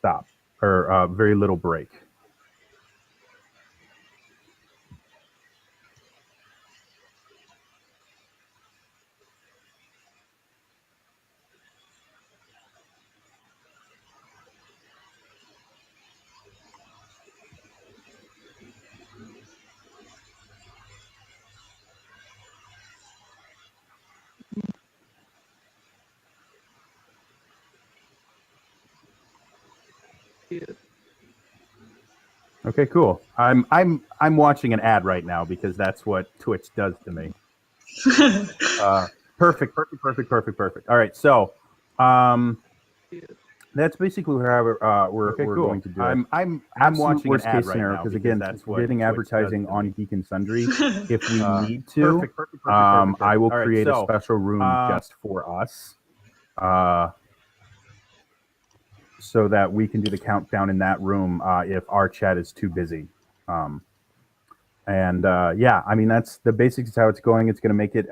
stop or very little break. Okay, cool. I'm watching an ad right now because that's what Twitch does to me. Perfect. All right, so that's basically how we're Okay, cool. going to do it. I'm watching worst an ad case right scenario now because because again, that's we're what getting Twitch advertising does to on me. Geek and Sundry. If we need to, Perfect. I will All right, create a so, special room just for us, so that we can do the countdown in that room if our chat is too busy. Yeah, I mean that's the basics of how it's going. It's going to make it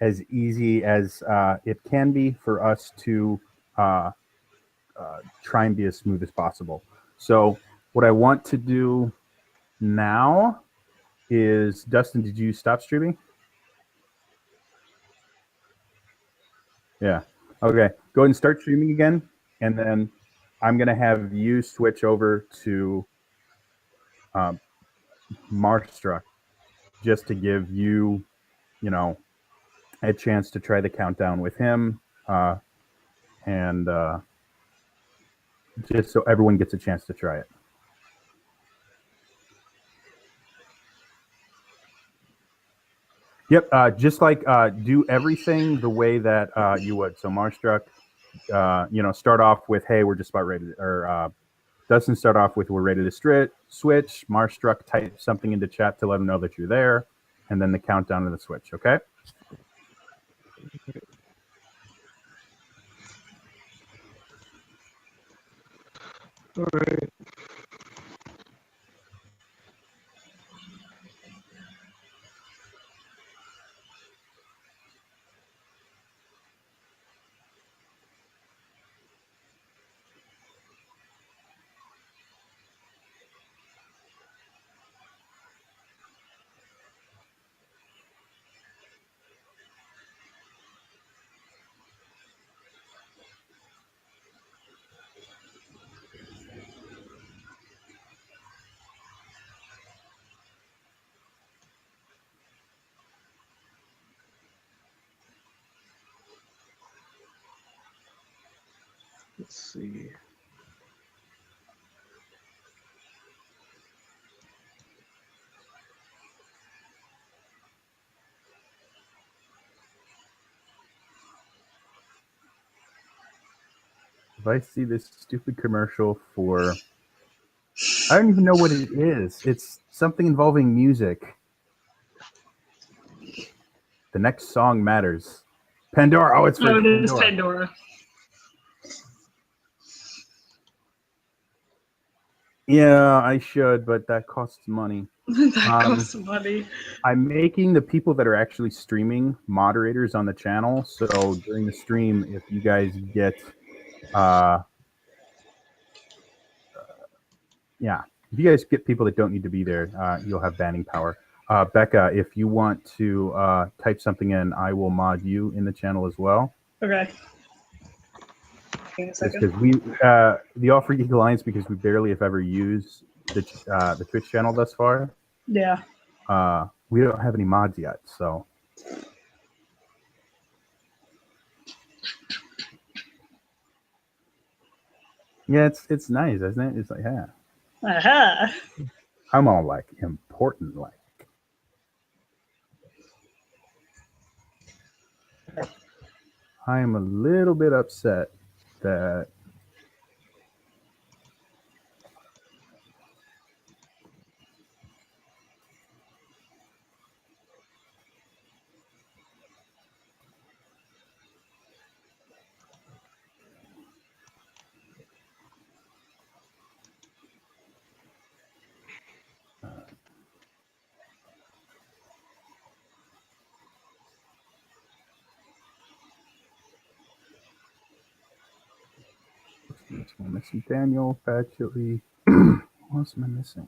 as easy as it can be for us to try and be as smooth as possible. So what I want to do now is, Dustin, did you stop streaming? Yeah. Okay. Go ahead and start streaming again, and then I'm going to have you switch over to Marstruck just to give you, a chance to try the countdown with him, and just so everyone gets a chance to try it. Yep, just like do everything the way that you would. So Marstruck, start off with, hey, we're just about ready to, or Dustin start off with, we're ready to switch. Marstruck type something into chat to let him know that you're there, and then the countdown and the switch, okay? All right. Let's see. If I see this stupid commercial for, I don't even know what it is. It's something involving music. The next song matters. Pandora. Oh, it's for Pandora. It is Pandora. Pandora. Yeah, I should, but that costs money. That costs money. I'm making the people that are actually streaming moderators on the channel. So during the stream, if you guys get, if you guys get people that don't need to be there, you'll have banning power. Becca, if you want to type something in, I will mod you in the channel as well. Okay. Because we, the All for Geek Alliance, because we barely have ever used the Twitch channel thus far. Yeah. We don't have any mods yet, so. Yeah, it's nice, isn't it? It's like, yeah. Aha. I'm all like important, like. I am a little bit upset that I'm missing Daniel, Bad Chili. What else am I missing?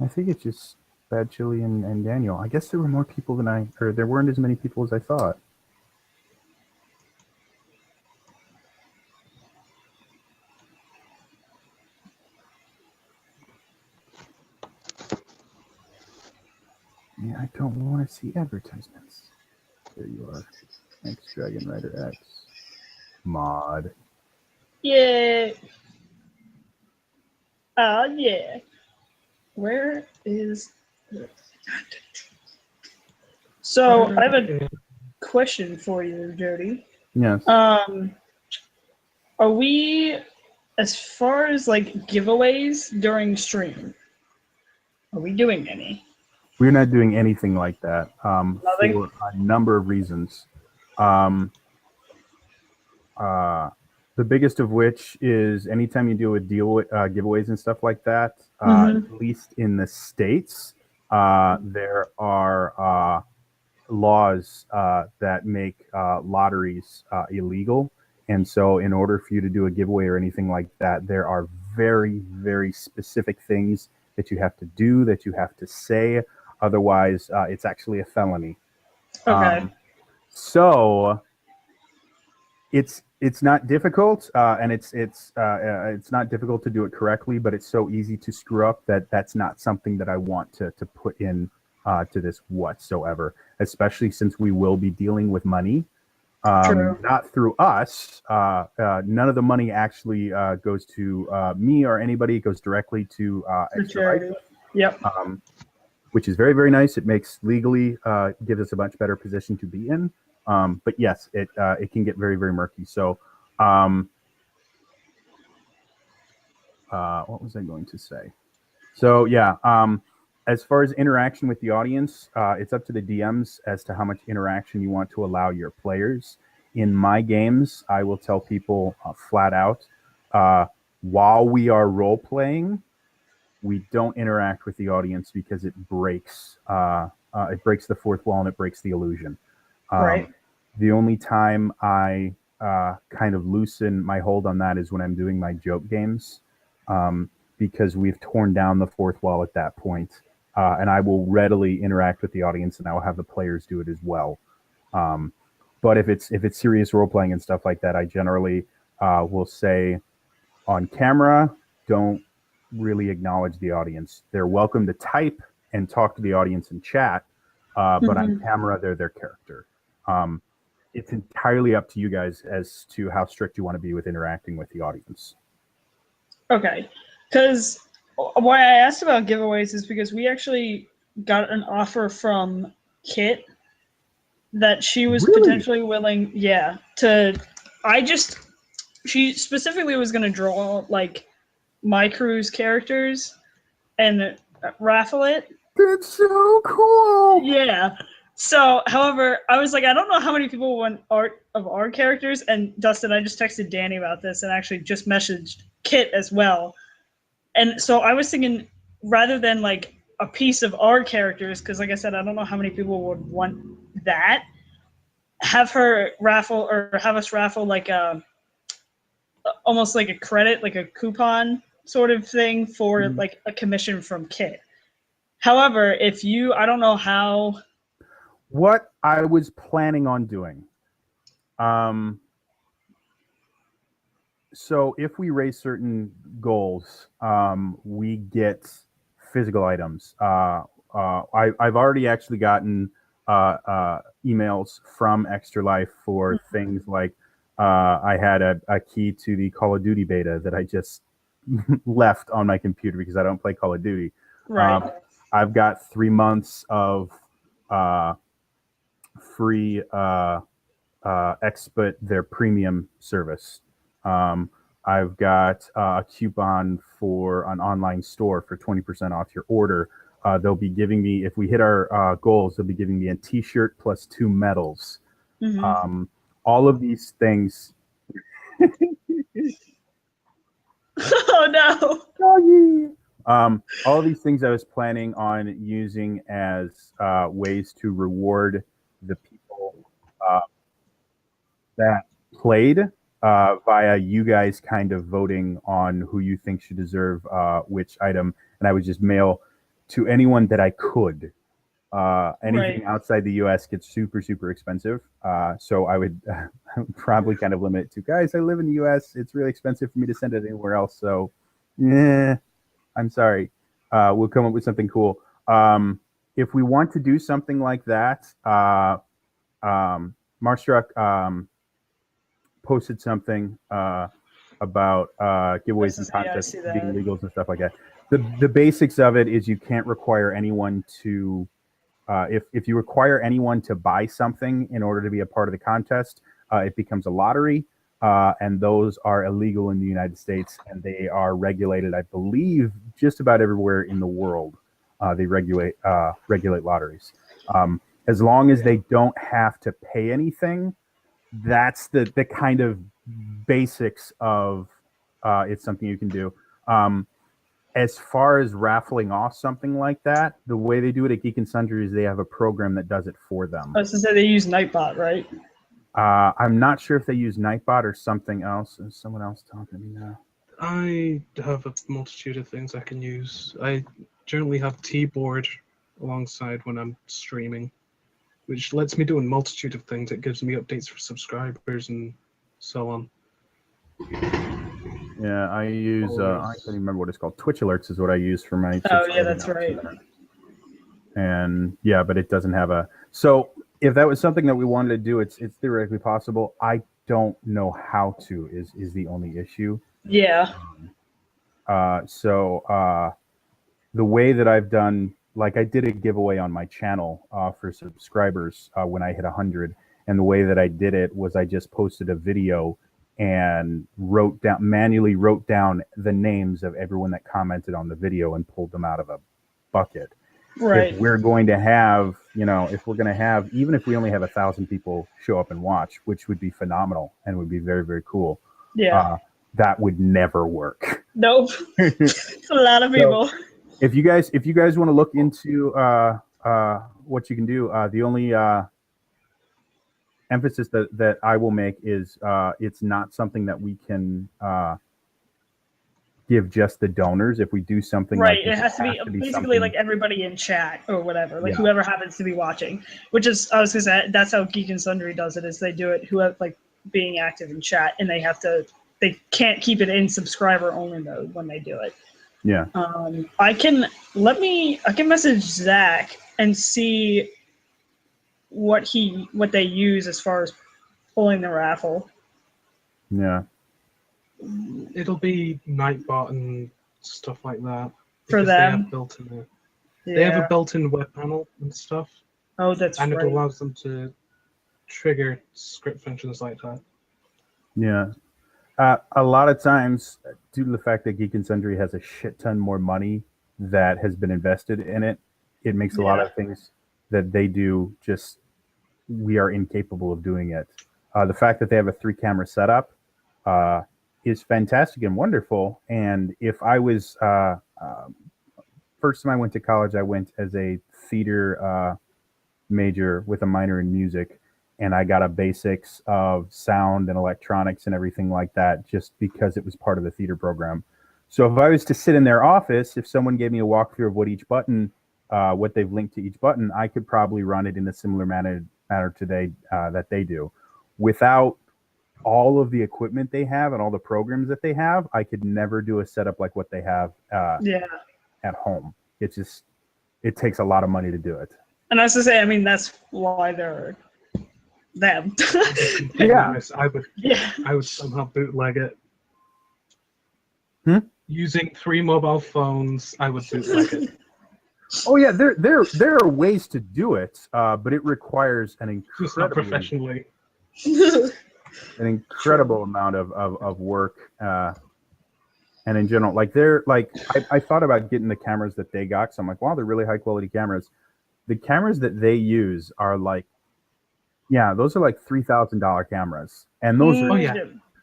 I think it's just Bad Chili and Daniel. I guess there were more people than or there weren't as many people as I thought. Yeah, I don't want to see advertisements. There you are. X Dragon Rider X. Mod. Yeah. Yeah. Where is the... So I have a question for you, Jody. Yes. Are we, as far as like giveaways during stream, are we doing any? We're not doing anything like that Nothing? for a number of reasons. The biggest of which is anytime you do a deal with giveaways and stuff like that, at least in the States, there are laws that make lotteries illegal. And so in order for you to do a giveaway or anything like that, there are very, very specific things that you have to do, that you have to say. Otherwise, it's actually a felony. Okay. So it's not difficult, and it's not difficult to do it correctly, but it's so easy to screw up that's not something that I want to put in to this whatsoever. Especially since we will be dealing with money, not through us. None of the money actually goes to me or anybody. It goes directly to Extra Life. Yep. Which is very, very nice. It makes legally gives us a much better position to be in. But yes, it can get very, very murky. So, what was I going to say? So yeah, as far as interaction with the audience, it's up to the DMs as to how much interaction you want to allow your players. In my games, I will tell people flat out, while we are role playing, we don't interact with the audience because it breaks the fourth wall and it breaks the illusion. Right. The only time I kind of loosen my hold on that is when I'm doing my joke games, because we've torn down the fourth wall at that point, and I will readily interact with the audience, and I will have the players do it as well. But if it's serious role playing and stuff like that, I generally will say on camera, don't really acknowledge the audience. They're welcome to type and talk to the audience in chat, but on camera, they're their character. It's entirely up to you guys as to how strict you want to be with interacting with the audience. Okay, because why I asked about giveaways is because we actually got an offer from Kit that she was potentially willing, she specifically was going to draw like my crew's characters and raffle it. That's so cool. Yeah. So, however, I was like, I don't know how many people want art of our characters. And Dustin, I just texted Danny about this and actually just messaged Kit as well. And so I was thinking, rather than like a piece of our characters, because like I said, I don't know how many people would want that, have her raffle or have us raffle like almost like a credit, like a coupon sort of thing for like a commission from Kit. However, I don't know how. What I was planning on doing. So if we raise certain goals, we get physical items. I've already actually gotten emails from Extra Life for things like I had a key to the Call of Duty beta that I just left on my computer because I don't play Call of Duty. Right. I've got 3 months of free Expert, their premium service. I've got a coupon for an online store for 20% off your order. They'll be giving me, if we hit our goals, they'll be giving me a t-shirt plus 2 medals. All of these things. Oh no. Doggy. All these things I was planning on using as ways to reward the people that played via you guys kind of voting on who you think should deserve which item, and I would just mail to anyone that I could. Anything outside the U.S. gets super, super expensive. So I would probably kind of limit it to guys. I live in the U.S. It's really expensive for me to send it anywhere else. So, yeah, I'm sorry. We'll come up with something cool. If we want to do something like that, Marstruck posted something about giveaways and contests being legals and stuff like that. The basics of it is you can't require anyone to. If you require anyone to buy something in order to be a part of the contest, it becomes a lottery, and those are illegal in the United States, and they are regulated, I believe, just about everywhere in the world. They regulate lotteries. As long as they don't have to pay anything, that's the kind of basics of it's something you can do. As far as raffling off something like that, the way they do it at Geek and Sundry is they have a program that does it for them. I was gonna say they use Nightbot, right? I'm not sure if they use Nightbot or something else. Is someone else talking to me now? I have a multitude of things I can use. I generally have T-Board alongside when I'm streaming, which lets me do a multitude of things. It gives me updates for subscribers and so on. Yeah, I use, I can't even remember what it's called. Twitch Alerts is what I use for my. Oh, yeah, that's right. And yeah, but it doesn't have a. So if that was something that we wanted to do, it's theoretically possible. I don't know how to is the only issue. Yeah. So the way that I've done, like I did a giveaway on my channel for subscribers when I hit 100. And the way that I did it was I just posted a video and manually wrote down the names of everyone that commented on the video and pulled them out of a bucket. Right. If we're going to have, even if we only have 1,000 people show up and watch, which would be phenomenal and would be very, very cool. Yeah. That would never work. Nope. It's a lot of people. So, if you guys want to look into what you can do, the only emphasis that I will make is it's not something that we can give just the donors. If we do something right, like this, it has to be basically something like everybody in chat or whatever, like whoever happens to be watching. Which is, I was gonna say, that's how Geek and Sundry does it. Is they do it like being active in chat, and they can't keep it in subscriber only mode when they do it. Yeah. I can message Zach and see what they use as far as pulling the raffle. Yeah. It'll be Nightbot and stuff like that. For them? They have a built-in web panel and stuff. Oh, that's right. And it allows them to trigger script functions like that. Yeah. A lot of times, due to the fact that Geek and Sundry has a shit ton more money that has been invested in it, it makes a lot of things that they do we are incapable of doing it. The fact that they have a 3-camera setup is fantastic and wonderful. And if I was, first time I went to college, I went as a theater major with a minor in music. And I got a basics of sound and electronics and everything like that just because it was part of the theater program. So if I was to sit in their office, if someone gave me a walkthrough of what they've linked to each button, I could probably run it in a similar manner today that they do. Without all of the equipment they have and all the programs that they have, I could never do a setup like what they have at home. It takes a lot of money to do it. And I was to say, I mean, that's why they're them. I would somehow bootleg it. Using 3 mobile phones, I would bootleg it. Oh yeah, there are ways to do it, but it requires an Just not professionally. an incredible amount of work, and in general, I thought about getting the cameras that they got. So I'm like, wow, they're really high quality cameras. The cameras that they use are those are like $3,000 cameras, and those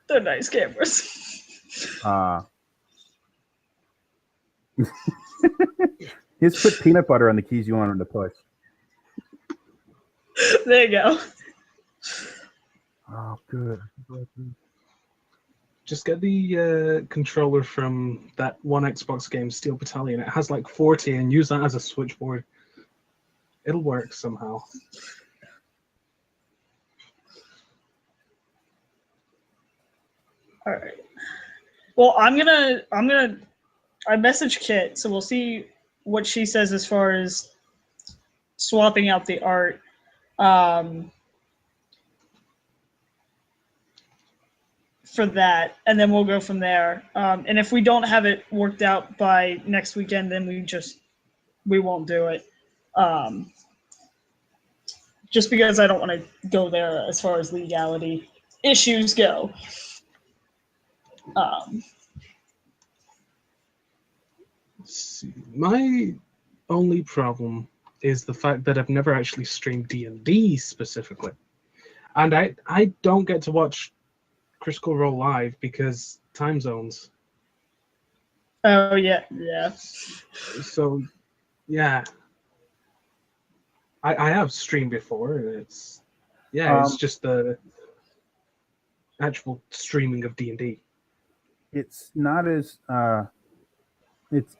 They're nice cameras. Just put peanut butter on the keys you want him to push. There you go. Oh, good. Just get the controller from that one Xbox game, Steel Battalion. It has like 40, and use that as a switchboard. It'll work somehow. All right. Well, I messaged Kit, so we'll see what she says as far as swapping out the art. For that, and then we'll go from there. And if we don't have it worked out by next weekend, then we won't do it. Just because I don't want to go there as far as legality issues go. My only problem is the fact that I've never actually streamed D&D specifically, and I don't get to watch Critical Role live because time zones. Oh yeah. So, yeah, I have streamed before. It's just the actual streaming of D&D. It's not as it's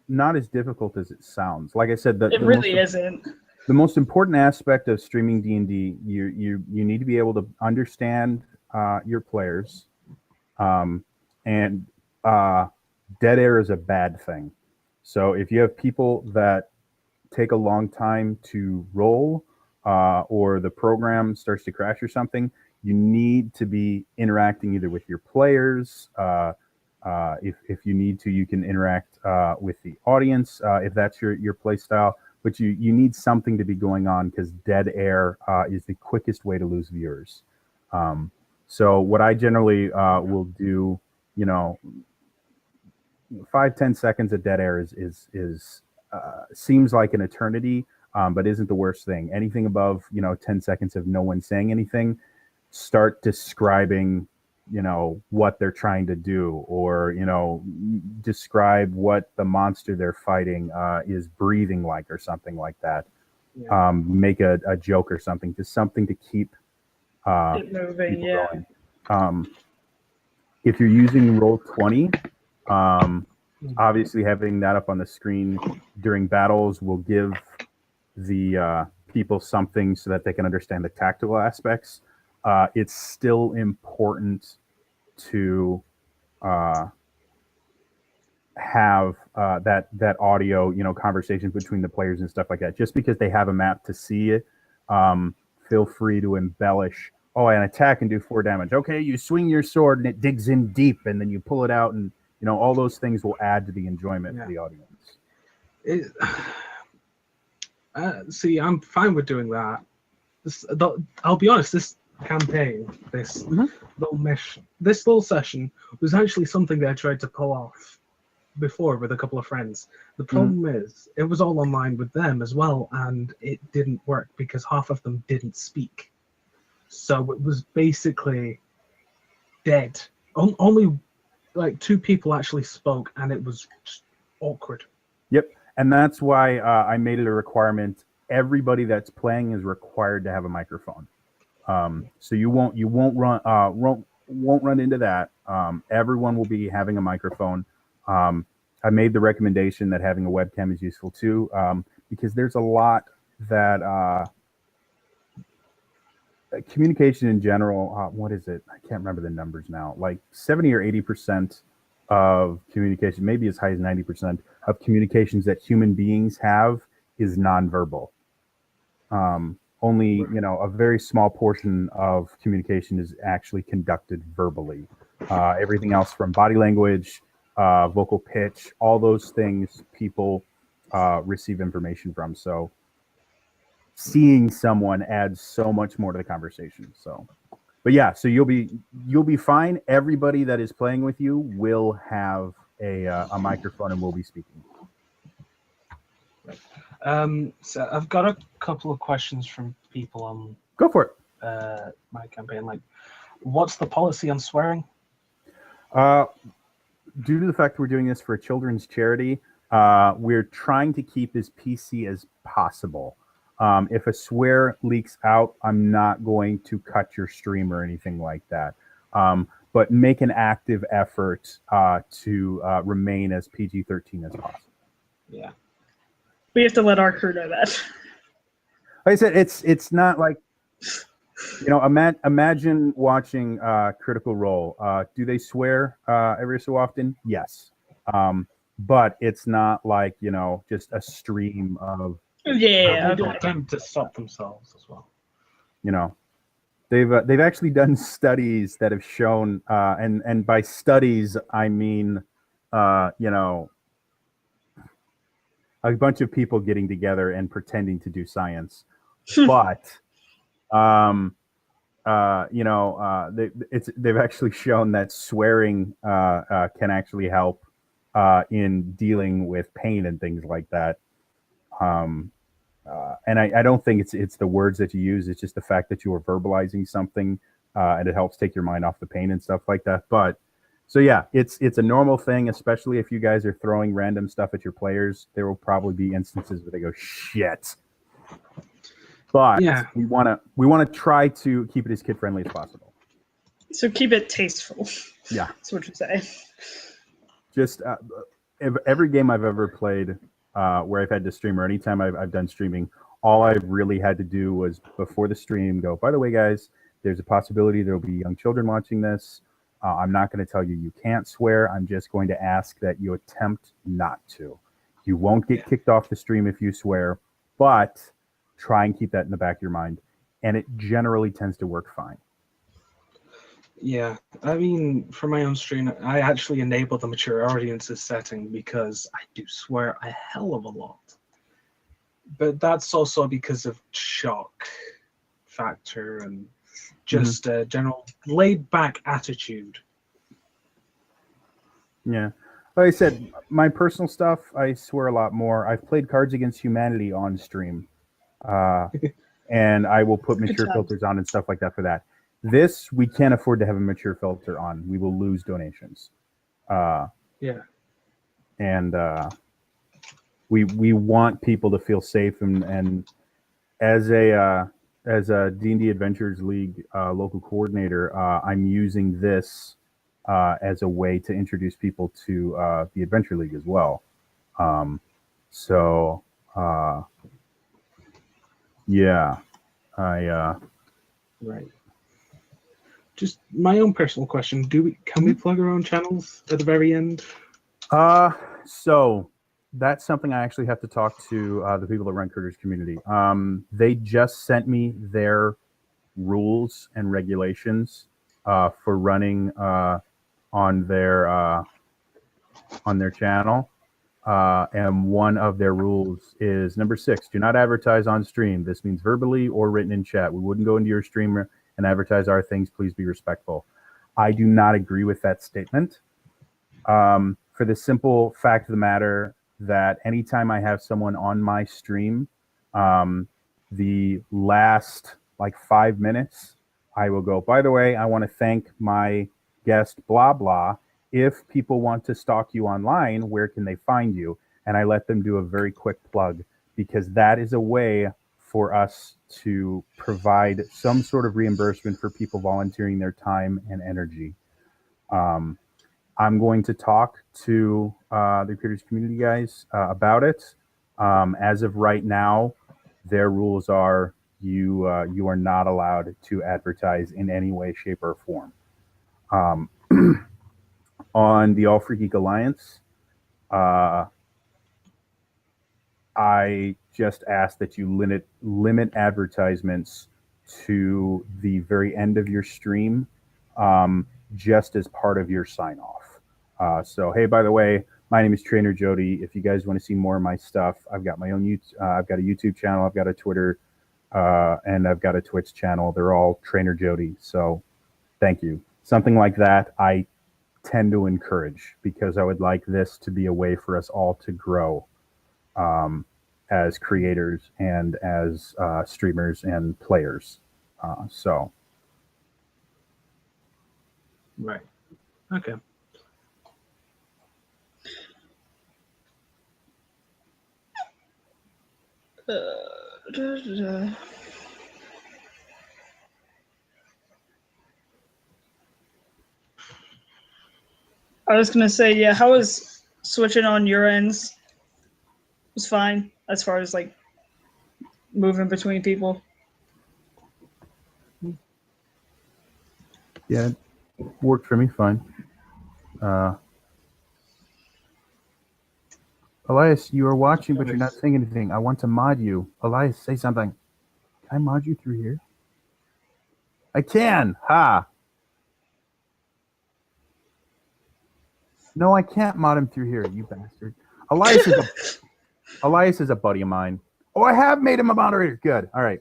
not as difficult as it sounds. Like I said, It really isn't. The most important aspect of streaming D&D, you need to be able to understand your players, and dead air is a bad thing. So if you have people that take a long time to roll, or the program starts to crash or something, you need to be interacting either with your players. If you need to, you can interact with the audience if that's your play style. But you need something to be going on, because dead air is the quickest way to lose viewers. So what I generally will do, 5-10 seconds of dead air is seems like an eternity, but isn't the worst thing. Anything above 10 seconds of no one saying anything, start describing what they're trying to do, or describe what the monster they're fighting is breathing like, or something like that. Yeah. Make a joke or something, just something to keep Keep moving, people yeah. going. If you're using Roll20, obviously having that up on the screen during battles will give the people something so that they can understand the tactical aspects. It's still important to have that audio, conversation between the players and stuff like that. Just because they have a map to see it, feel free to embellish. Oh, an attack can do 4 damage. Okay, you swing your sword and it digs in deep, and then you pull it out, and all those things will add to the enjoyment for the audience. See, I'm fine with doing that. I'll be honest, this campaign, this little session was actually something that I tried to pull off before with a couple of friends. The problem is, it was all online with them as well, and it didn't work because half of them didn't speak. So it was basically dead. Only like 2 people actually spoke, and it was just awkward. Yep, and that's why I made it a requirement. Everybody that's playing is required to have a microphone. So you won't run into that. Everyone will be having a microphone. I made the recommendation that having a webcam is useful too, because there's a lot that communication in general. What is it? I can't remember the numbers now. Like 70 or 80% of communication, maybe as high as 90% of communications that human beings have is nonverbal. Only a very small portion of communication is actually conducted verbally. Everything else, from body language, vocal pitch, all those things people receive information from. So seeing someone adds so much more to the conversation. So, but yeah, so you'll be fine. Everybody that is playing with you will have a microphone and will be speaking. So I've got a couple of questions from people on Go for it. my campaign. Like, What's the policy on swearing? Due to the fact that we're doing this for a children's charity, we're trying to keep as PC as possible. If a swear leaks out, I'm not going to cut your stream or anything like that. But make an active effort to remain as PG-13 as possible. Yeah. We have to let our crew know that. Like I said, it's not like, you know, imagine watching Critical Role. Do they swear every so often? Yes. But it's not like, you know, just a stream of, Yeah. They Okay. don't tend to stop themselves as well. you know, they've actually done studies that have shown, and by studies I mean, you know, a bunch of people getting together and pretending to do science, but you know, they've actually shown that swearing can actually help in dealing with pain and things like that. And I don't think it's the words that you use. It's just the fact that you are verbalizing something, and it helps take your mind off the pain and stuff like that. But so yeah, it's a normal thing, especially if you guys are throwing random stuff at your players. There will probably be instances where they go shit. But Yeah. we want to try to keep it as kid friendly as possible. So keep it tasteful. Yeah. That's what you say. Just every game I've ever played where I've had to stream, or anytime I've done streaming, all I've really had to do was before the stream go, by the way, guys, there's a possibility there will be young children watching this. I'm not going to tell you you can't swear. I'm just going to ask that you attempt not to. You won't get kicked off the stream if you swear, but try and keep that in the back of your mind. And it generally tends to work fine. Yeah, I mean, for my own stream, I actually enable the mature audiences setting because I do swear a hell of a lot. But that's also because of shock factor and just a general laid-back attitude. Yeah. Like I said, my personal stuff, I swear a lot more. I've played Cards Against Humanity on stream. And I will put mature job. filters on and stuff like that for that. This, we can't afford to have a mature filter on. We will lose donations. Yeah. And we want people to feel safe. And as a D&D Adventures League local coordinator, I'm using this as a way to introduce people to the Adventure League as well. Yeah, Right. Just my own personal question: can we plug our own channels at the very end? So that's something I actually have to talk to the people at Run Critters community. They just sent me their rules and regulations for running on their channel. And one of their rules is number 6, do not advertise on stream. This means verbally or written in chat. We wouldn't go into your stream and advertise our things. Please be respectful. I do not agree with that statement. For the simple fact of the matter that anytime I have someone on my stream, the last like 5 minutes, I will go, by the way, I want to thank my guest, blah, blah. If people want to stalk you online, where can they find you? And I let them do a very quick plug, because that is a way for us to provide some sort of reimbursement for people volunteering their time and energy. I'm going to talk to the Critters community guys about it. As of right now, their rules are you are not allowed to advertise in any way, shape, or form. On the All Free Geek Alliance, I just ask that you limit advertisements to the very end of your stream, just as part of your sign off. So, hey, by the way, my name is Trainer Jody. If you guys want to see more of my stuff, I've got my own I've got a YouTube channel, I've got a Twitter, and I've got a Twitch channel. They're all Trainer Jody. So, thank you. Something like that, I tend to encourage, because I would like this to be a way for us all to grow as creators and as streamers and players. So Right. Okay. I was gonna say, yeah, how was switching on your ends? Was fine as far as like moving between people. Yeah, it worked for me fine. Elias, you are watching, but you're not saying anything. I want to mod you. Elias, say something. Can I mod you through here? I can. Ha. No, I can't mod him through here, you bastard. Elias is a buddy of mine. Oh, I have made him a moderator. Good. All right.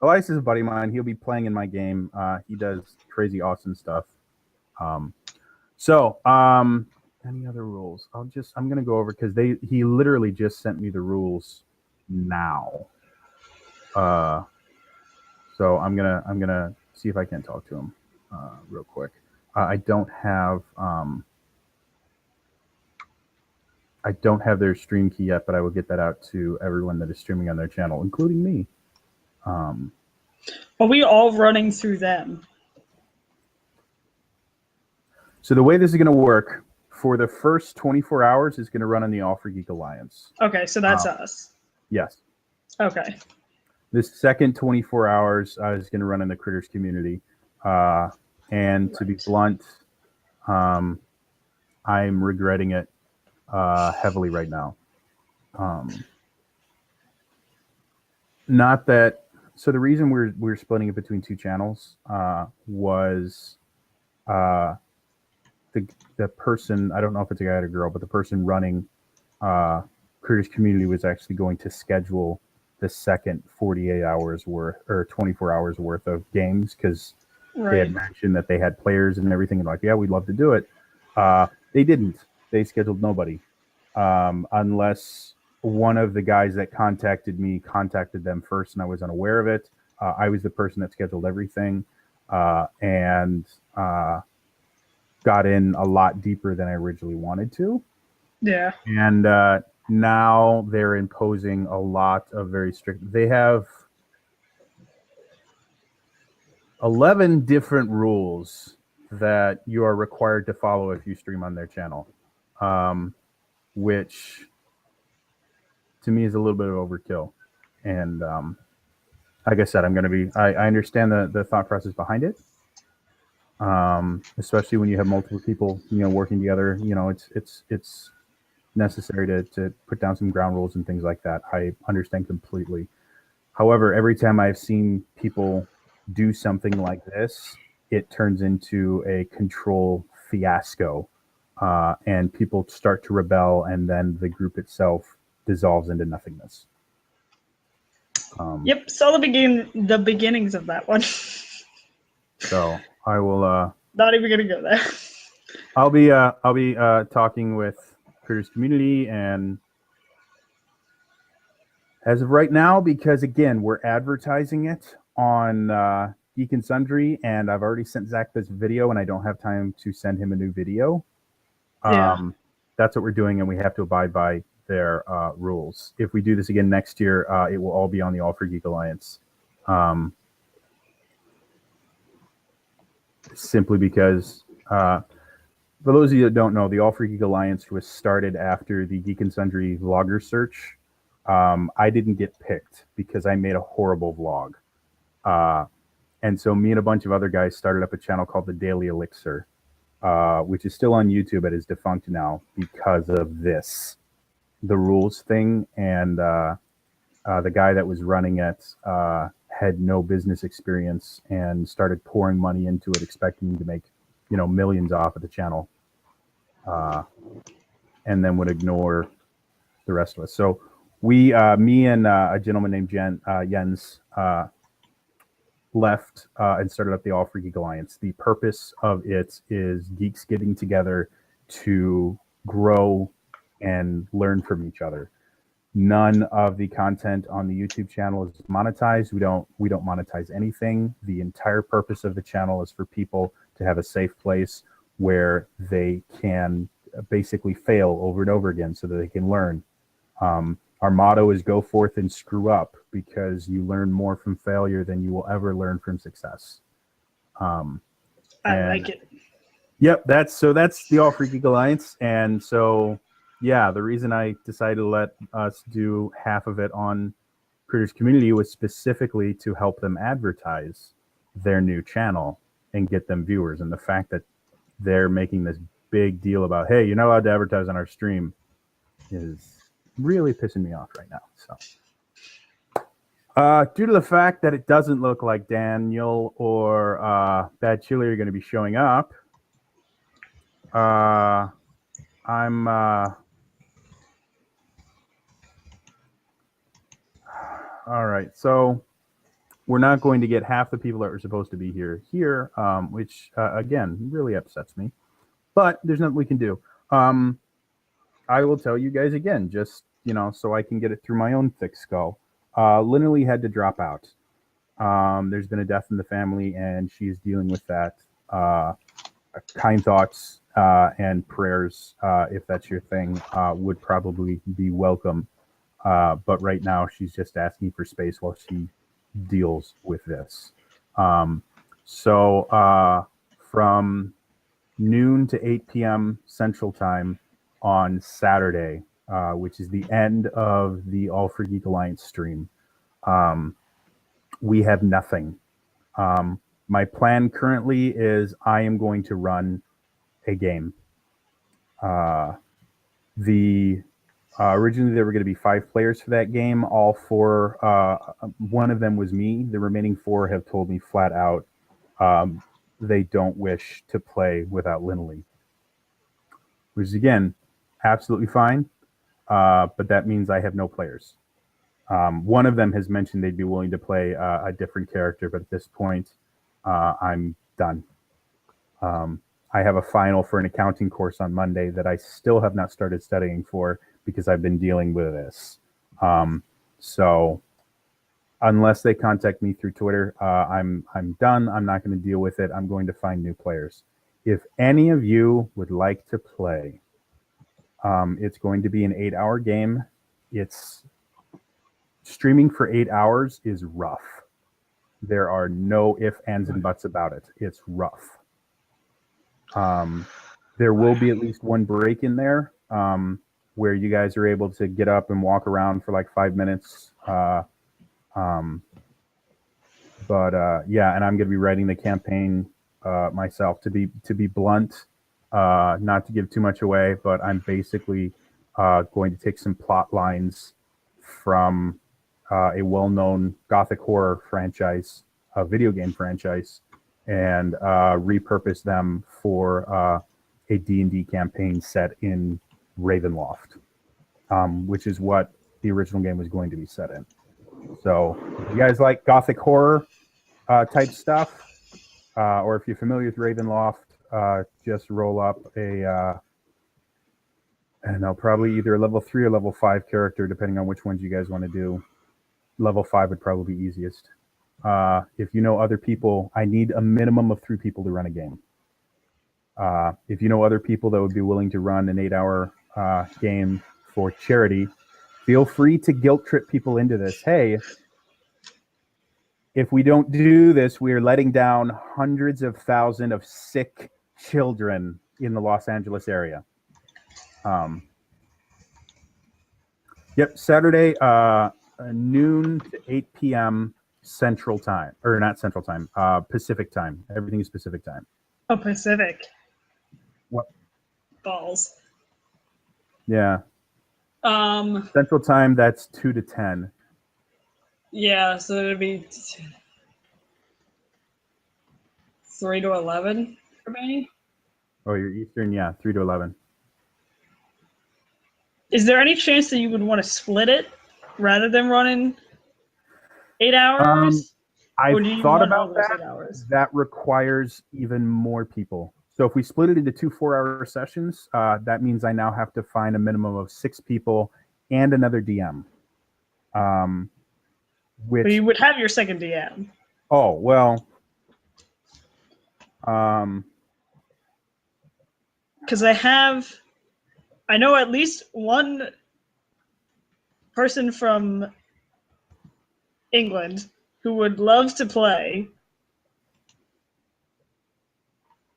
Elias is a buddy of mine. He'll be playing in my game. He does crazy, awesome stuff. Any other rules? I'm gonna go over because he literally just sent me the rules now. So I'm gonna see if I can talk to him real quick. I don't have their stream key yet, but I will get that out to everyone that is streaming on their channel, including me. Are we all running through them? So the way this is going to work for the first 24 hours is going to run on the All for Geek Alliance. Okay, so that's us. Yes. Okay. This second 24 hours is going to run in the Critters community. And to be blunt, I'm regretting it heavily right now. Not that. So the reason we're splitting it between two channels was the person, I don't know if it's a guy or a girl, but the person running Critters community was actually going to schedule the second 48 hours worth or 24 hours worth of games because they had mentioned that they had players and everything, and like, yeah, we'd love to do it. They didn't. They scheduled nobody unless one of the guys that contacted me contacted them first, and I was unaware of it. I was the person that scheduled everything and got in a lot deeper than I originally wanted to. Yeah. And now they're imposing a lot of very strict. They have 11 different rules that you are required to follow if you stream on their channel, which to me is a little bit of overkill. And like I said, I understand the thought process behind it. Especially when you have multiple people, working together, it's necessary to put down some ground rules and things like that. I understand completely. However, every time I've seen people do something like this, it turns into a control fiasco, and people start to rebel, and then the group itself dissolves into nothingness. Yep, saw the beginnings of that one. So I will not even gonna go there. I'll be talking with Critters community, and as of right now, because again, we're advertising it on Geek and Sundry, and I've already sent Zach this video, and I don't have time to send him a new video. That's what we're doing, and we have to abide by their rules. If we do this again next year, it will all be on the All for Geek Alliance. Simply because, for those of you that don't know, the All for Geek Alliance was started after the Geek and Sundry vlogger search. I didn't get picked because I made a horrible vlog. And so me and a bunch of other guys started up a channel called The Daily Elixir, which is still on YouTube but is defunct now because of this, the rules thing. And the guy that was running it had no business experience and started pouring money into it, expecting to make, millions off of the channel, and then would ignore the rest of us. So me and a gentleman named Jens left and started up the All for Geek Alliance. The purpose of it is geeks getting together to grow and learn from each other. None of the content on the YouTube channel is monetized. We don't monetize anything. The entire purpose of the channel is for people to have a safe place where they can basically fail over and over again so that they can learn. Our motto is go forth and screw up, because you learn more from failure than you will ever learn from success. I And- like it. Yep, that's the All Free Geek Alliance. And so, yeah, the reason I decided to let us do half of it on Critters Community was specifically to help them advertise their new channel and get them viewers. And the fact that they're making this big deal about, hey, you're not allowed to advertise on our stream, is really pissing me off right now. So, due to the fact that it doesn't look like Daniel or Bad Chili are going to be showing up, I'm all right. So we're not going to get half the people that were supposed to be here, which again really upsets me. But there's nothing we can do. I will tell you guys again, just so I can get it through my own thick skull. Linnelly had to drop out. There's been a death in the family, and she's dealing with that. Kind thoughts and prayers, if that's your thing, would probably be welcome. But right now, she's just asking for space while she deals with this. So from noon to 8 p.m. Central Time on Saturday, which is the end of the All Free Geek Alliance stream, we have nothing. My plan currently is I am going to run a game. Originally there were going to be 5 players for that game. All 4, one of them was me. The remaining 4 have told me flat out they don't wish to play without Linnelly, which is again absolutely fine. But that means I have no players. One of them has mentioned they'd be willing to play a different character, but at this point, I'm done. I have a final for an accounting course on Monday that I still have not started studying for because I've been dealing with this. So unless they contact me through Twitter, I'm done. I'm not going to deal with it. I'm going to find new players. If any of you would like to play, it's going to be an 8-hour game. It's streaming for 8 hours is rough. There are no ifs, ands, and buts about it. It's rough. There will be at least one break in there where you guys are able to get up and walk around for like 5 minutes. Yeah, and I'm going to be writing the campaign myself. To be blunt, not to give too much away, but I'm basically going to take some plot lines from a well-known gothic horror franchise, a video game franchise, and repurpose them for a D&D campaign set in Ravenloft, which is what the original game was going to be set in. So if you guys like gothic horror type stuff, or if you're familiar with Ravenloft, just roll up I don't know, probably either a level 3 or level 5 character, depending on which ones you guys want to do. Level 5 would probably be easiest. If you know other people, I need a minimum of 3 people to run a game. If you know other people that would be willing to run an 8-hour game for charity, feel free to guilt trip people into this. Hey, if we don't do this, we are letting down hundreds of thousands of sick children in the Los Angeles area. Yep, Saturday, noon to 8 p.m. Central Time, or not Central Time, Pacific Time. Everything is Pacific Time. Oh, Pacific. What? Balls. Yeah. Central Time, that's 2 to 10. Yeah, so it'd be 3 to 11 for me. Oh, you're Eastern, yeah, 3 to 11. Is there any chance that you would want to split it rather than running 8 hours? I've Or do you thought want all about those that. 8 hours? That requires even more people. So if we split it into 2 4-hour sessions, that means I now have to find a minimum of 6 people and another DM. Which, But you would have your second DM. oh, well, because I know at least one person from England who would love to play.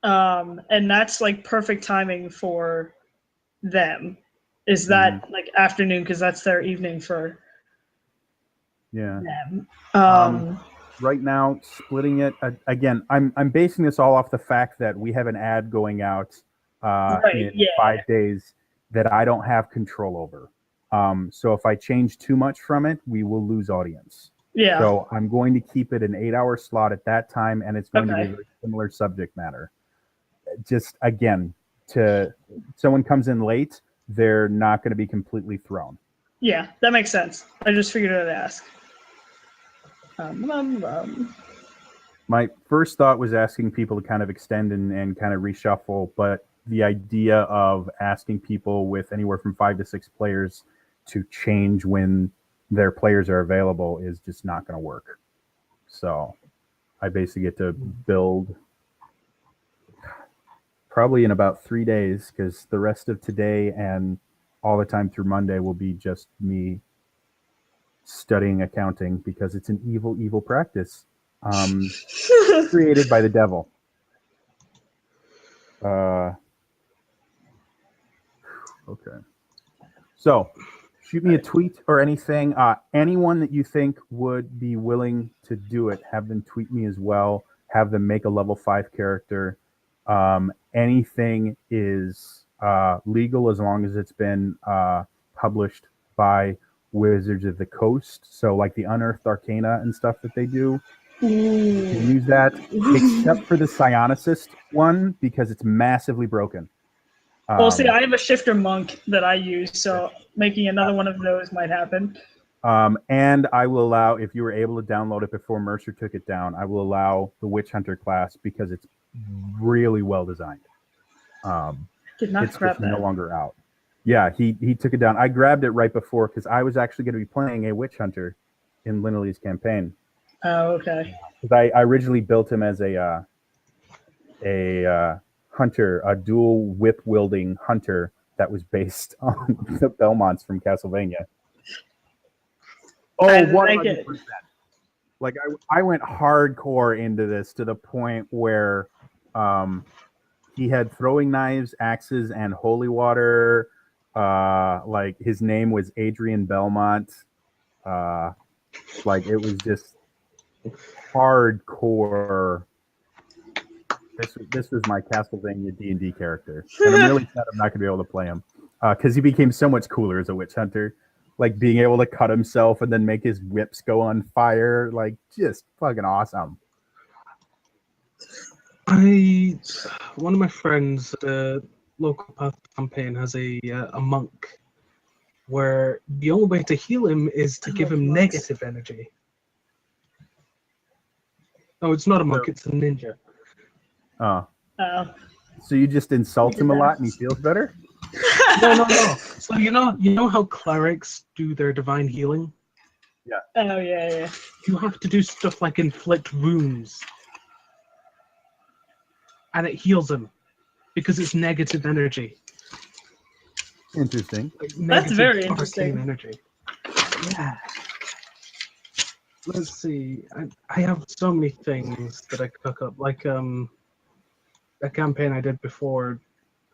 And that's like perfect timing for them. Is that like afternoon, because that's their evening for them. Right now, splitting it again. I'm basing this all off the fact that we have an ad going out in 5 days that I don't have control over. So if I change too much from it, we will lose audience. Yeah. So I'm going to keep it an 8-hour slot at that time, and it's going to be a very similar subject matter. Just again, to someone comes in late, they're not going to be completely thrown. Yeah, that makes sense. I just figured I'd ask. My first thought was asking people to kind of extend and kind of reshuffle, but the idea of asking people with anywhere from 5 to 6 players to change when their players are available is just not going to work. So I basically get to build probably in about 3 days, because the rest of today and all the time through Monday will be just me studying accounting, because it's an evil practice created by the devil. Okay. So shoot me a tweet or anything. Anyone that you think would be willing to do it, have them tweet me as well. Have them make a level 5 character. Anything is legal as long as it's been published by Wizards of the Coast. So like the Unearthed Arcana and stuff that they do. You can use that, except for the Psionicist one, because it's massively broken. Well, see, I have a Shifter Monk that I use, so making another one of those might happen. And I will allow, if you were able to download it before Mercer took it down, I will allow the Witch Hunter class, because it's really well designed. Did not it's grab just that. no longer out. Yeah, he took it down. I grabbed it right before, because I was actually going to be playing a Witch Hunter in Linley's campaign. Oh, okay. Because I originally built him as a hunter, a dual whip wielding hunter that was based on the Belmonts from Castlevania. Oh, I what like it. Like I went hardcore into this to the point where he had throwing knives, axes, and holy water. Like his name was Adrian Belmont. Like it was just hardcore. This was my Castlevania D&D character, and I'm really sad I'm not gonna be able to play him because he became so much cooler as a witch hunter. Like being able to cut himself and then make his whips go on fire, like just fucking awesome. One of my friends, local path campaign, has a monk where the only way to heal him is to give him negative energy. Oh, it's not a monk, it's a ninja. Oh. Oh. So you just insult him a lot and he feels better? No. So you know how clerics do their divine healing? Yeah. Oh, yeah. You have to do stuff like inflict wounds. And it heals him. Because it's negative energy. Interesting. Like That's very arcane interesting. Energy. Yeah. Let's see. I have so many things that I cook up. Like a campaign I did before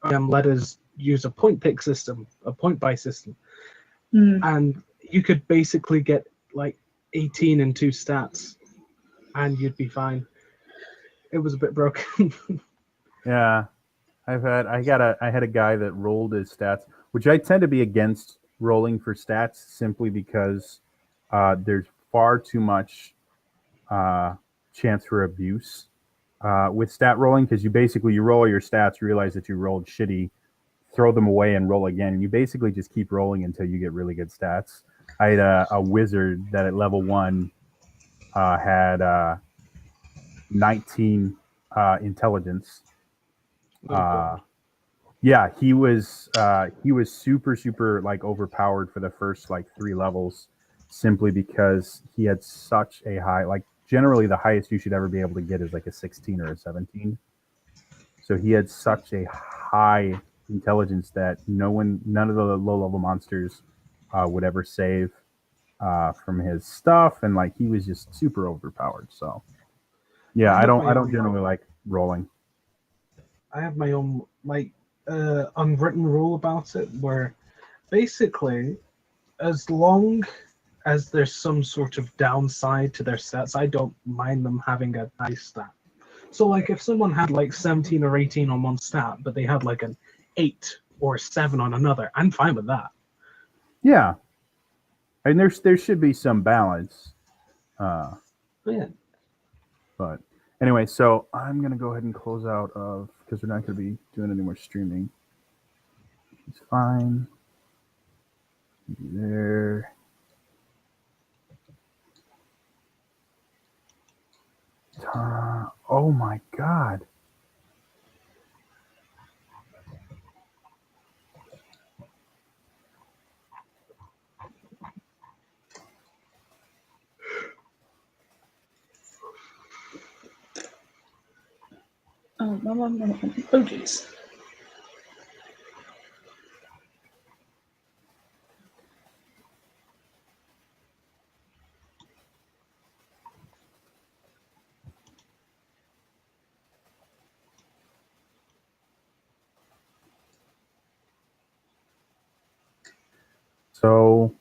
let us use a point pick system, a point buy system. And you could basically get like 18 and 2 stats and you'd be fine. It was a bit broken. Yeah. I had a guy that rolled his stats, which I tend to be against rolling for stats simply because there's far too much chance for abuse with stat rolling, because you roll your stats, realize that you rolled shitty, throw them away and roll again, and you basically just keep rolling until you get really good stats. I had a wizard that at level 1 had 19 intelligence. Yeah, he was super like overpowered for the first like 3 levels, simply because he had such a high, like generally the highest you should ever be able to get is like a 16 or a 17. So he had such a high intelligence that none of the low-level monsters would ever save from his stuff, and like he was just super overpowered. So yeah, I don't generally like rolling. I have my own unwritten rule about it, where basically, as long as there's some sort of downside to their stats, I don't mind them having a high stat. So like if someone had like 17 or 18 on one stat, but they had like an 8 or 7 on another, I'm fine with that. Yeah, and there should be some balance. Yeah. But anyway, so I'm gonna go ahead and close out of because we're not gonna be doing any more streaming. It's fine. There. Oh my God. Oh, geez. So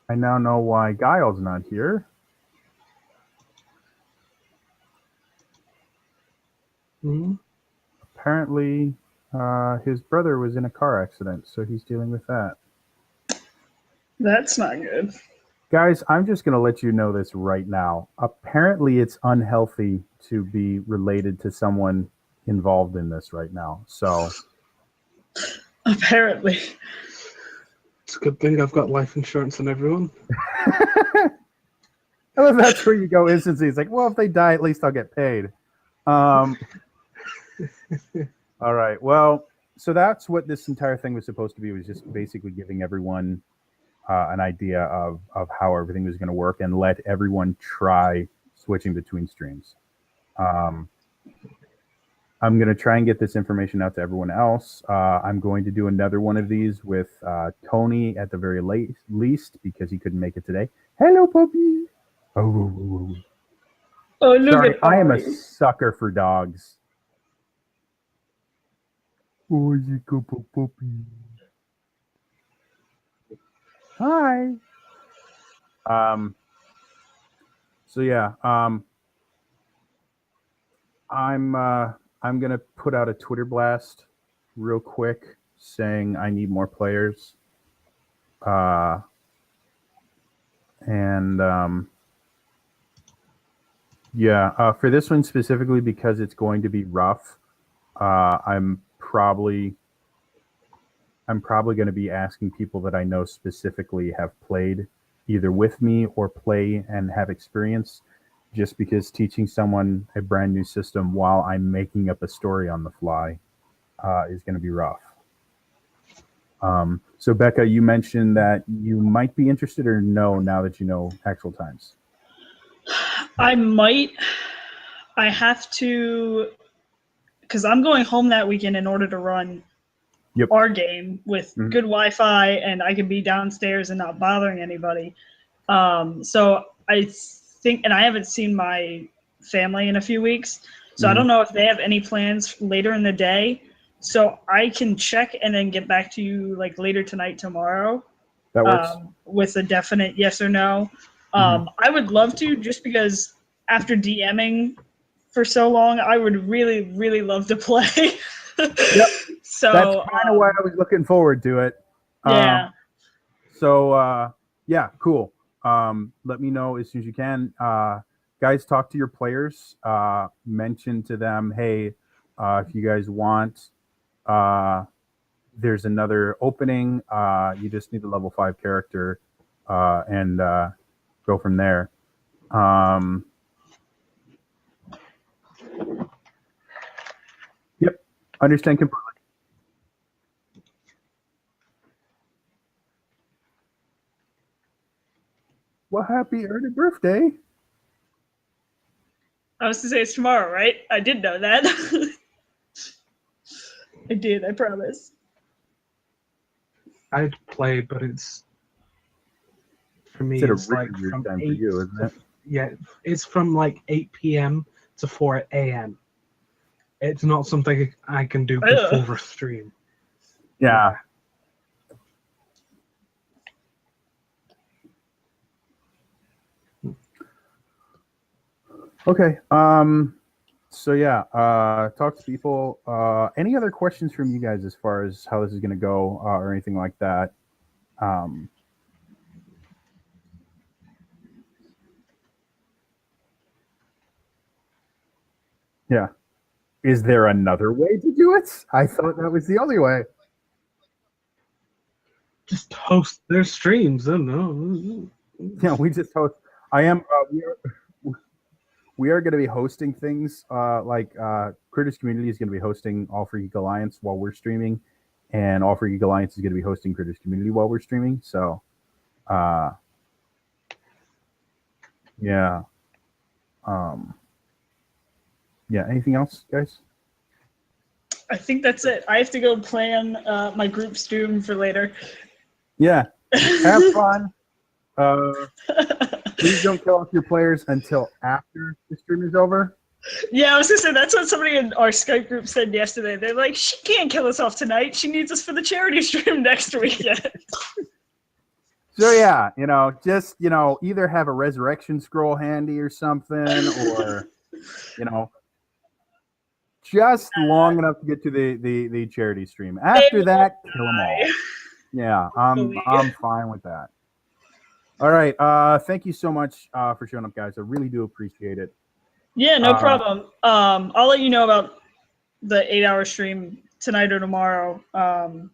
I now know why Guile's not here. Mm-hmm. Apparently, his brother was in a car accident, so he's dealing with that. That's not good. Guys, I'm just going to let you know this right now. Apparently, it's unhealthy to be related to someone involved in this right now. So, Apparently. It's a good thing I've got life insurance on everyone. well, that's where you go instantly. It's like, well, if they die, at least I'll get paid. All right. Well, so that's what this entire thing was supposed to be, was just basically giving everyone an idea of how everything was going to work and let everyone try switching between streams. I'm going to try and get this information out to everyone else. I'm going to do another one of these with Tony at the very least because he couldn't make it today. Hello, puppy. Oh, look sorry, at I am a Polly. sucker for dogs. Oh, you go, puppy. Hi. So yeah, I'm gonna put out a Twitter blast real quick saying I need more players. For this one specifically, because it's going to be rough, I'm probably going to be asking people that I know specifically have played either with me or play and have experience, just because teaching someone a brand new system while I'm making up a story on the fly is going to be rough. So Becca, you mentioned that you might be interested or no now that you know actual times. I might. I have to, because I'm going home that weekend in order to run our game with good Wi-Fi, and I can be downstairs and not bothering anybody. So I think, and I haven't seen my family in a few weeks, so I don't know if they have any plans later in the day. So I can check and then get back to you like later tonight, tomorrow. That works. With a definite yes or no. I would love to, just because after DMing for so long, I would really, really love to play. Yep. So that's kind of why I was looking forward to it. Yeah. Yeah, cool. Let me know as soon as you can. Guys, talk to your players. Mention to them, hey, if you guys want, there's another opening. You just need a level 5 character and go from there. Yep, understand completely. Well, happy early birthday. I was to say it's tomorrow, right? I did know that. I did. I promise. I'd play, but it's for me. It's at a It's like really weird from time for 8 you, isn't to it? yeah. It's from like 8 p.m. to 4 a.m. It's not something I can do Ugh. before a stream. Yeah. Okay. So yeah, talk to people. Any other questions from you guys as far as how this is going to go, or anything like that? Um, yeah. Is there another way to do it? I thought that was the only way. Just host their streams. I don't know. Yeah, we just host. I am. We are going to be hosting things. Critters Community is going to be hosting All for Geek Alliance while we're streaming, and All for Geek Alliance is going to be hosting Critters Community while we're streaming. So, yeah. Yeah. Anything else, guys? I think that's it. I have to go plan my group stream for later. Yeah. Have fun. Please don't kill off your players until after the stream is over. Yeah, I was gonna say that's what somebody in our Skype group said yesterday. They're like, she can't kill us off tonight. She needs us for the charity stream next weekend. So yeah, just either have a resurrection scroll handy or something, or just long enough to get to the charity stream. After that, kill them all. Yeah, I'm fine with that. All right, thank you so much for showing up, guys. I really do appreciate it. Yeah, no problem. I'll let you know about the 8-hour stream tonight or tomorrow. And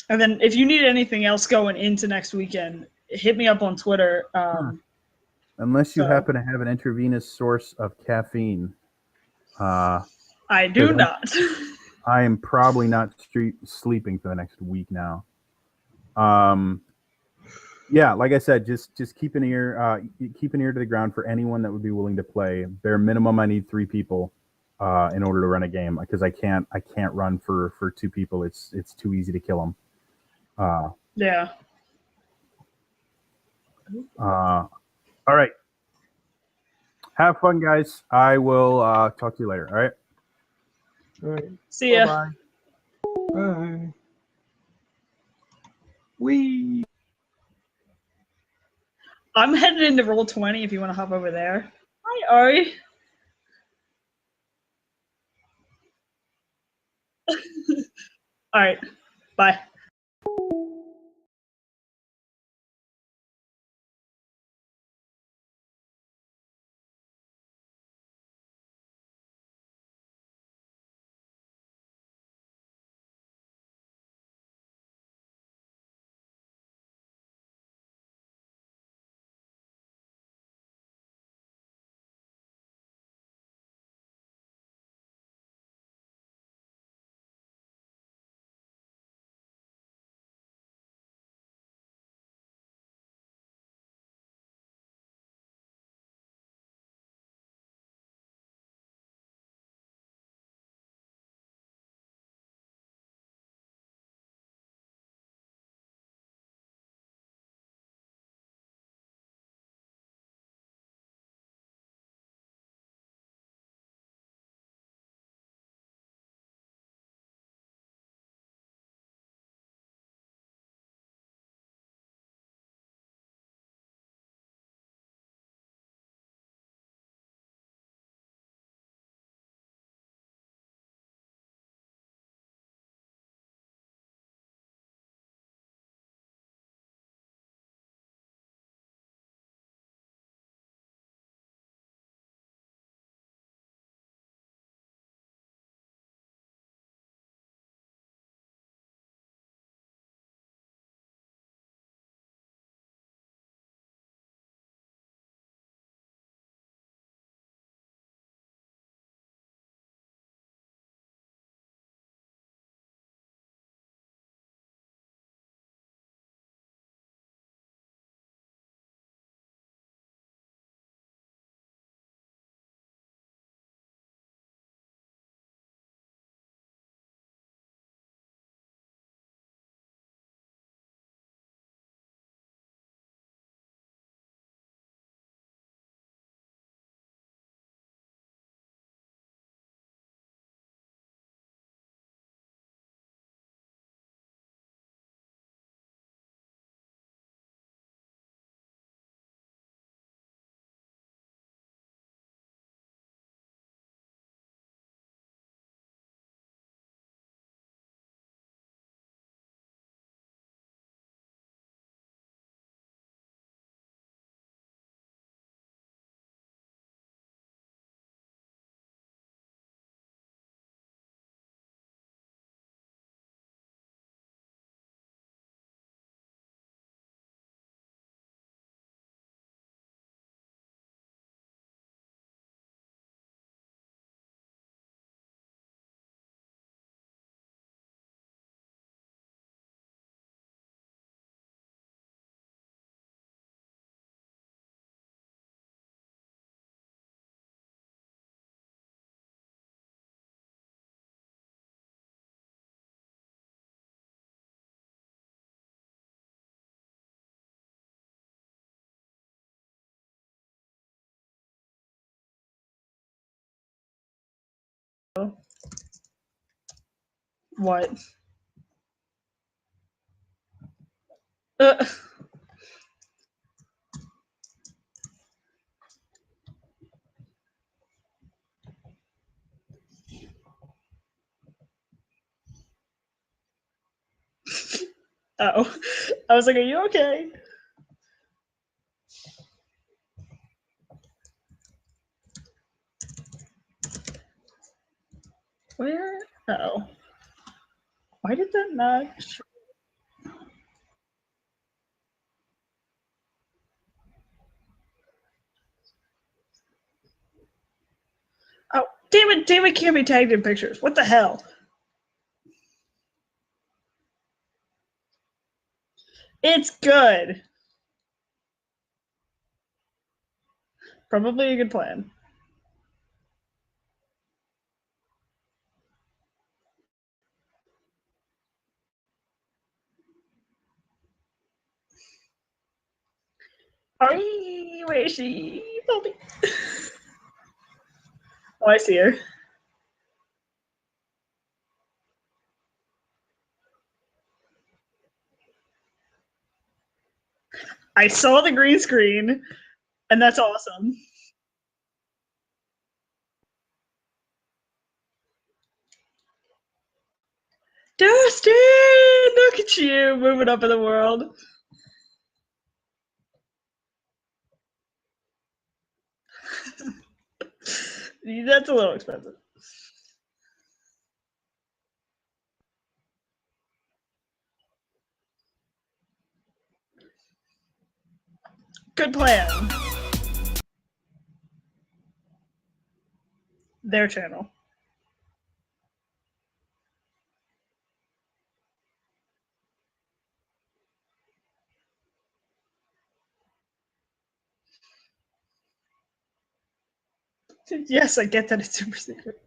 then if you need anything else going into next weekend, hit me up on Twitter. Unless you happen to have an intravenous source of caffeine. I do not. I am probably not sleeping for the next week now. Yeah, like I said, just keep an ear to the ground for anyone that would be willing to play. Bare minimum, I need 3 people in order to run a game, because I can't run for 2 people. It's too easy to kill them. Yeah. All right. Have fun, guys. I will talk to you later. All right. All right. See ya. Bye-bye. Bye. Wee. I'm headed into Roll20 if you want to hop over there. Hi, Ari. All right. Bye. What? Uh, oh, I was like, are you okay? Where? Oh, why did that not? Oh, damn it! Damn it! Can't be tagged in pictures. What the hell? It's good. Probably a good plan. Where is she? Help me. Oh, I see her. I saw the green screen, and that's awesome. Dustin, look at you moving up in the world. That's a little expensive. Good plan. Their channel. Yes, I get that it's super secret.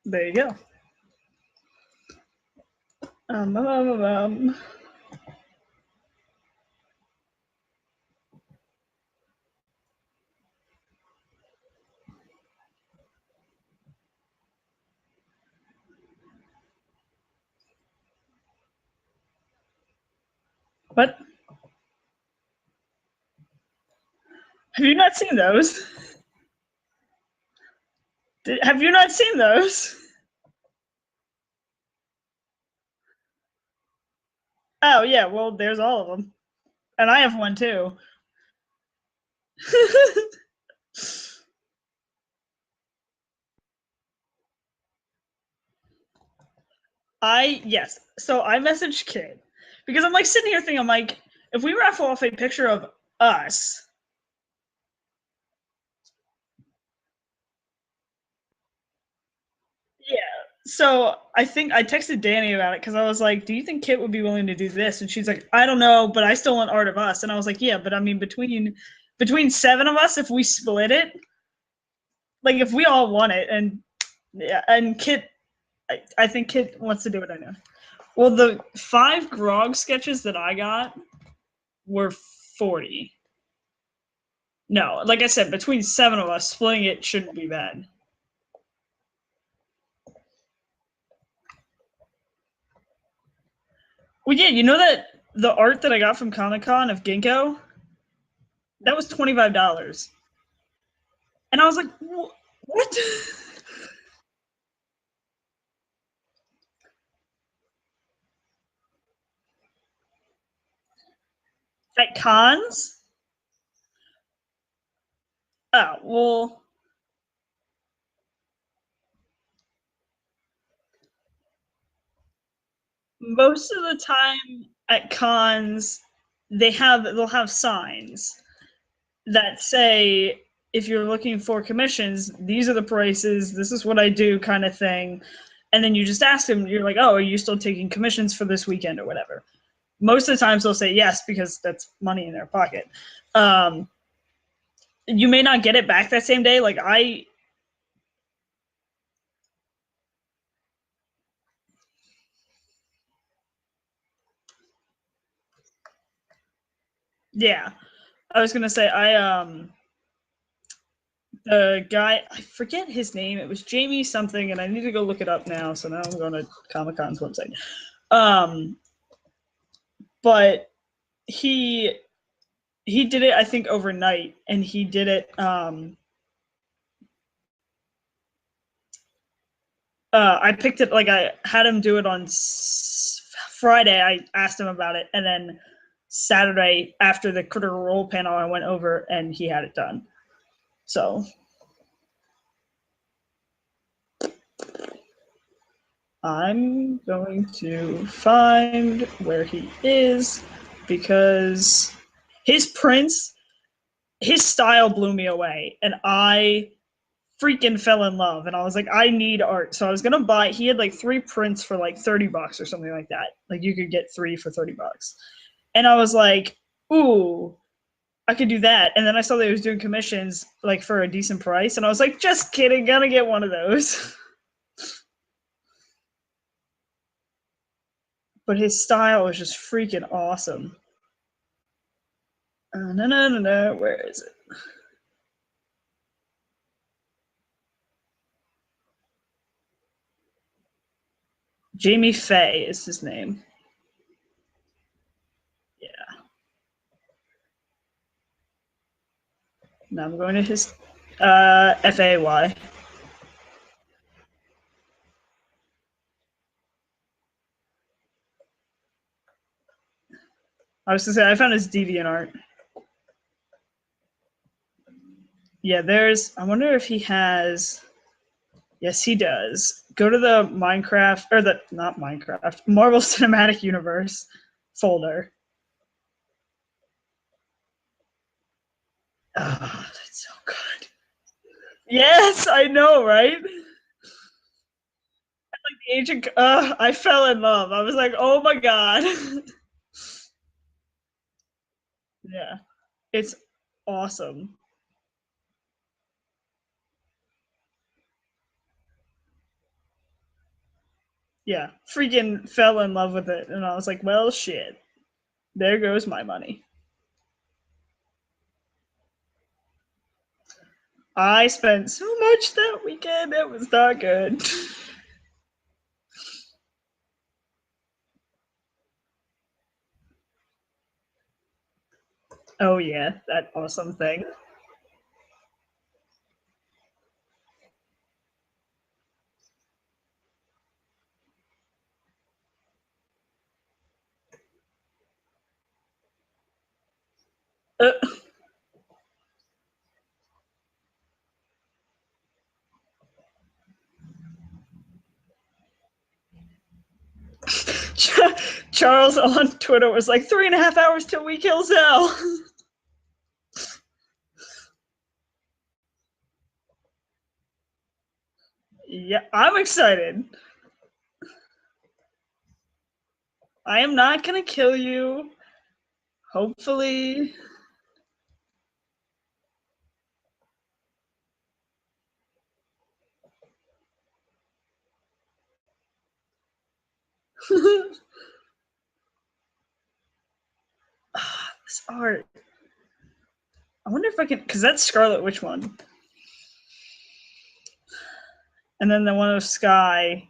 There you go. What? Have you not seen those? Have you not seen those? Oh yeah, well there's all of them, and I have one too. Yes. So I messaged Kid because I'm like sitting here thinking, I'm like, if we raffle off a picture of us. Yeah. So I think I texted Danny about it because I was like, "Do you think Kit would be willing to do this?" And she's like, "I don't know, but I still want Art of Us." And I was like, "Yeah, but I mean, between 7 of us, if we split it, like if we all want it, and yeah, and Kit, I think Kit wants to do it. I know. Well, the 5 Grog sketches that I got were 40. No, like I said, between 7 of us, splitting it shouldn't be bad. Well, yeah, you know that the art that I got from Comic Con of Ginkgo, that was $25, and I was like, what? At cons? Oh well. Most of the time at cons, they'll have signs that say, if you're looking for commissions, these are the prices, this is what I do, kind of thing. And then you just ask them, you're like, oh, are you still taking commissions for this weekend or whatever? Most of the times they'll say yes, because that's money in their pocket. You may not get it back that same day. Like Yeah, I was gonna say the guy, I forget his name. It was Jamie something, and I need to go look it up now. So now I'm going to Comic Con's website. But he did it, I think, overnight, and he did it. I picked it, like, I had him do it on Friday. I asked him about it, and then Saturday after the Critical Role panel, I went over and he had it done. So I'm going to find where he is, because his prints, his style blew me away, and I freaking fell in love. And I was like, I need art. So I was gonna buy, he had like 3 prints for like $30 or something like that. Like you could get 3 for $30. And I was like, ooh, I could do that. And then I saw that he was doing commissions like for a decent price, and I was like, just kidding, gonna get one of those. But his style was just freaking awesome. No, where is it? Jamie Fay is his name. Yeah. Now I'm going to his FAY. I was gonna say, I found his DeviantArt. Yeah, I wonder if he has, yes, he does. Go to the Minecraft, or not Minecraft, Marvel Cinematic Universe folder. Oh, that's so good. Yes, I know, right? Like the agent, I fell in love. I was like, oh my God. Yeah, it's awesome. Yeah, freaking fell in love with it. And I was like, well, shit. There goes my money. I spent so much that weekend. It was not good. Oh, yeah, that awesome thing. Uh, Charles on Twitter was like, 3.5 hours till we kill Zell. Yeah, I'm excited. I am not gonna kill you. Hopefully. This art. I wonder if I can, because that's Scarlet Witch one. And then the one of Sky.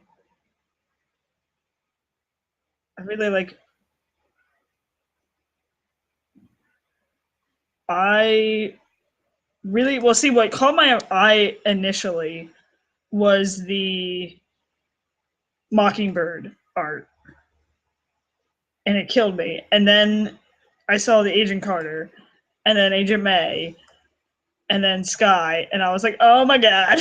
I really like. I really, well, see, what caught my eye initially was the Mockingbird art. And it killed me. And then I saw the Agent Carter, and then Agent May, and then Sky, and I was like, oh my God.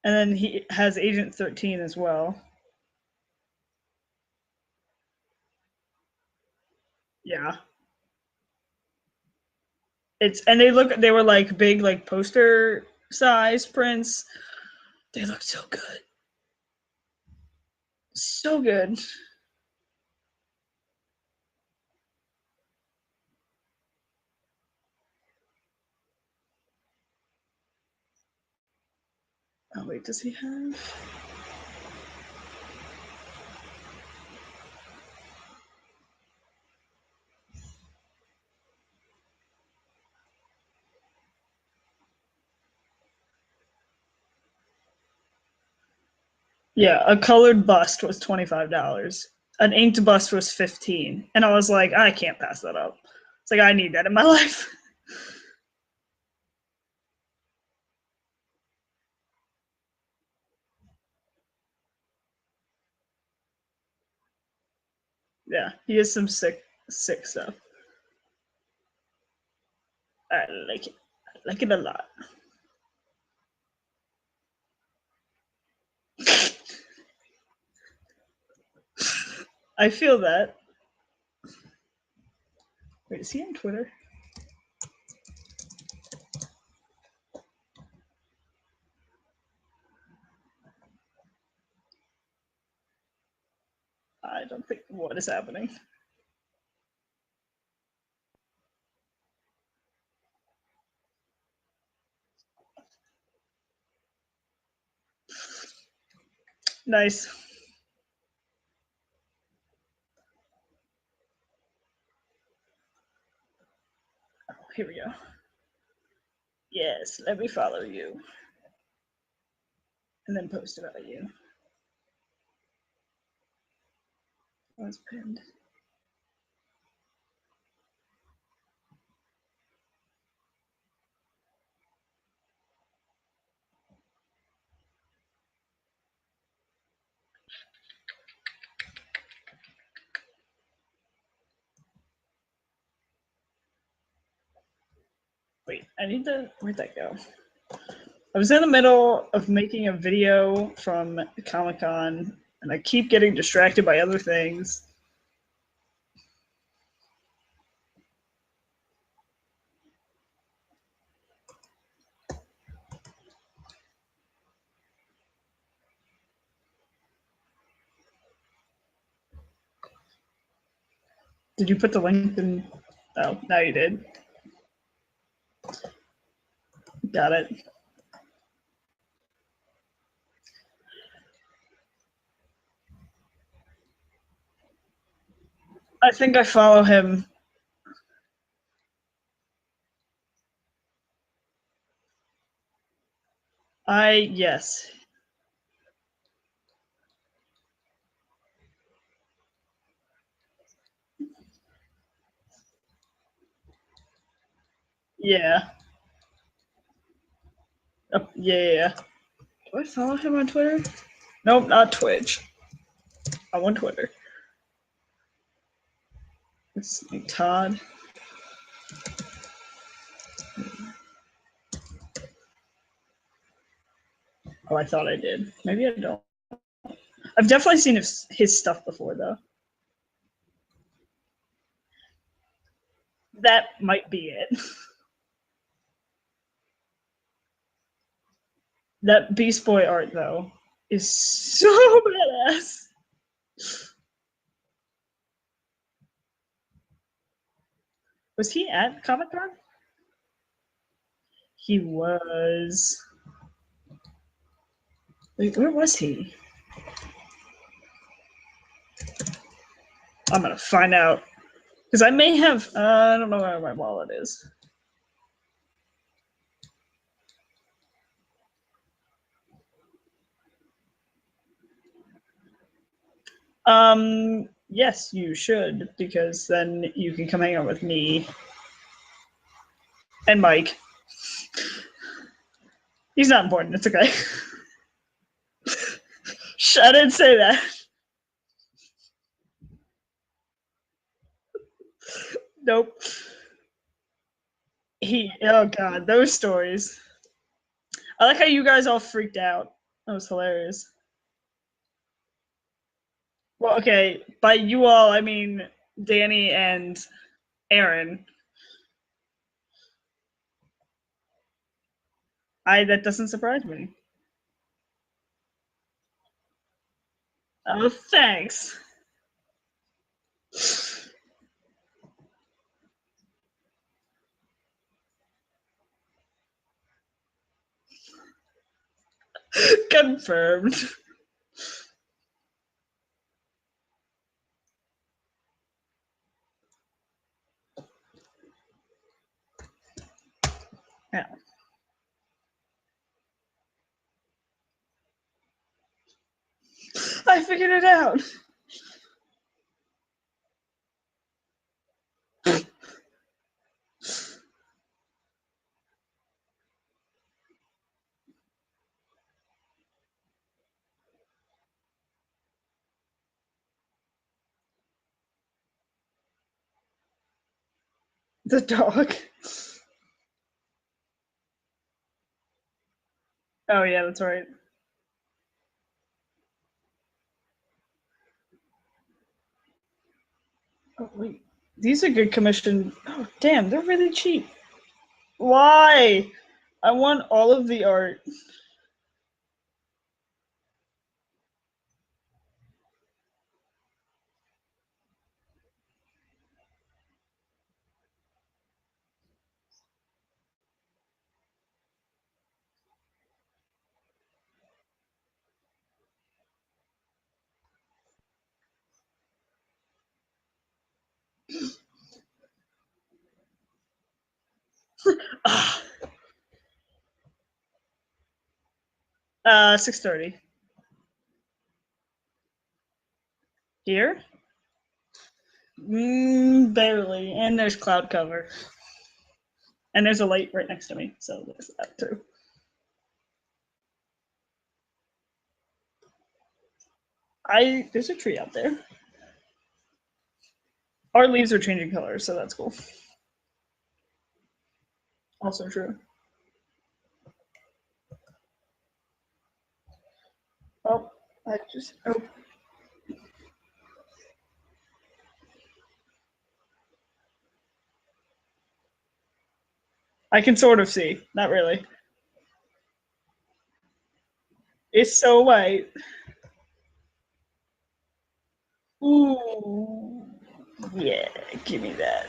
And then he has Agent 13 as well. Yeah. And they were like big, like poster size prints. They look so good. So good. Oh wait, does he have? Yeah, a colored bust was $25. An inked bust was 15, and I was like, I can't pass that up. It's like I need that in my life. Yeah, he has some sick stuff. I like it. I like it a lot. I feel that. Wait, is he on Twitter? I don't think. What is happening? Nice. Oh, here we go. Yes, let me follow you. And then post about you. I was pinned. Wait, I need to. Where'd that go? I was in the middle of making a video from Comic-Con, and I keep getting distracted by other things. Did you put the link in? Oh, now you did. Got it. I think I follow him. Yes. Yeah. Oh, yeah. Do I follow him on Twitter? Nope, not Twitch. I'm on Twitter. It's Todd. Oh, I thought I did. Maybe I don't. I've definitely seen his stuff before, though. That might be it. That Beast Boy art, though, is so badass. Was he at Comic Con? He was. Wait, where was he? I'm gonna find out. Because I may have. I don't know where my wallet is. Yes, you should, because then you can come hang out with me and Mike. He's not important. It's okay. Shh, I didn't say that. Nope. Oh god, those stories. I like how you guys all freaked out. That was hilarious. Well, okay, by you all, I mean Danny and Aaron. That doesn't surprise me. Oh, thanks. Confirmed. Yeah. I figured it out. The dog. Oh yeah, that's right. Oh wait, these are good commission. Oh damn, they're really cheap. Why? I want all of the art. Ah. 6:30. Here? Barely. And there's cloud cover. And there's a light right next to me, so there's that too. There's a tree out there. Our leaves are changing colors, so that's cool. Also true. Oh, oh. I can sort of see, not really. It's so white. Ooh, yeah, give me that.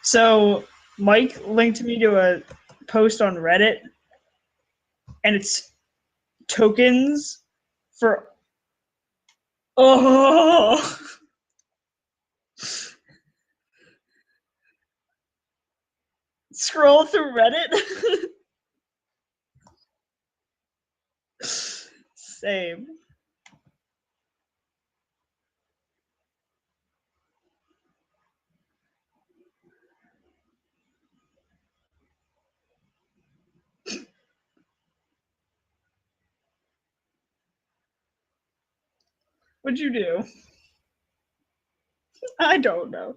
So Mike linked me to a post on Reddit, and it's tokens for. Oh, scroll through Reddit. Same. What'd you do? I don't know.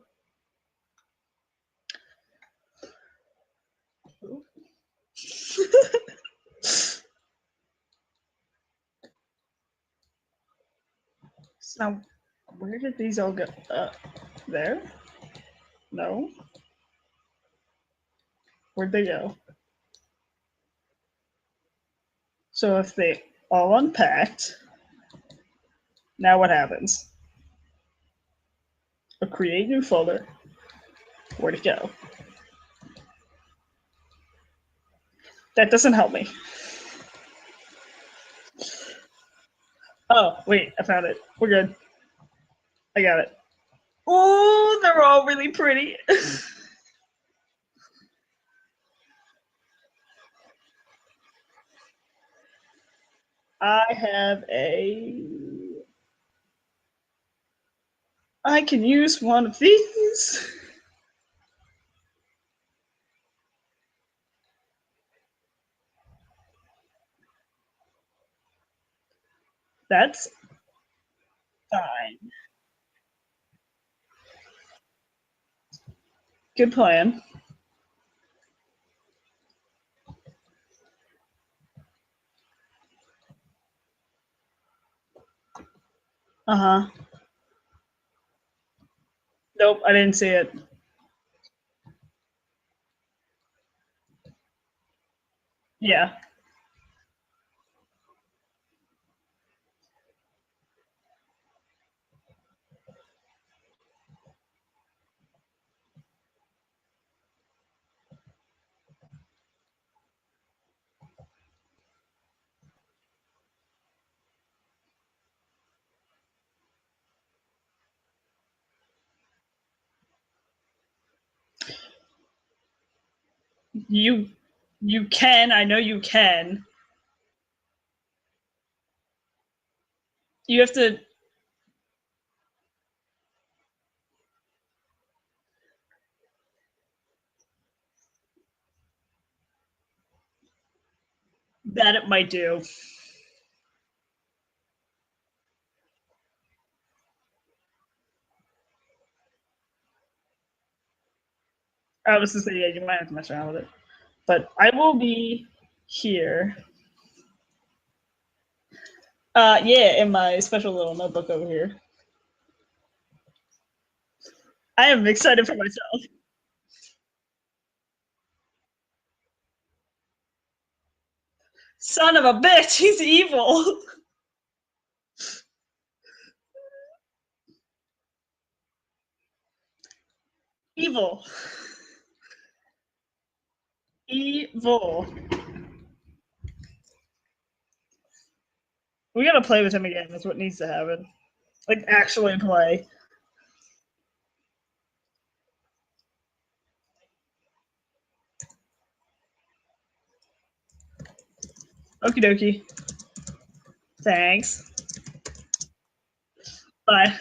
So, where did these all go? There? No. Where'd they go? So if they all unpacked, now what happens? A create new folder. Where'd it go? That doesn't help me. Oh, wait, I found it. We're good. I got it. Oh, they're all really pretty. I have I can use one of these. That's fine. Good plan. Uh-huh. Nope, I didn't see it. Yeah. You can, I know you can. You have to. That it might do. I was to say, yeah, you might have to mess around with it. But I will be here. Yeah, in my special little notebook over here. I am excited for myself. Son of a bitch, he's evil. Evil. Evil. We gotta play with him again. That's what needs to happen. Like, actually play. Okie dokie. Thanks. Bye.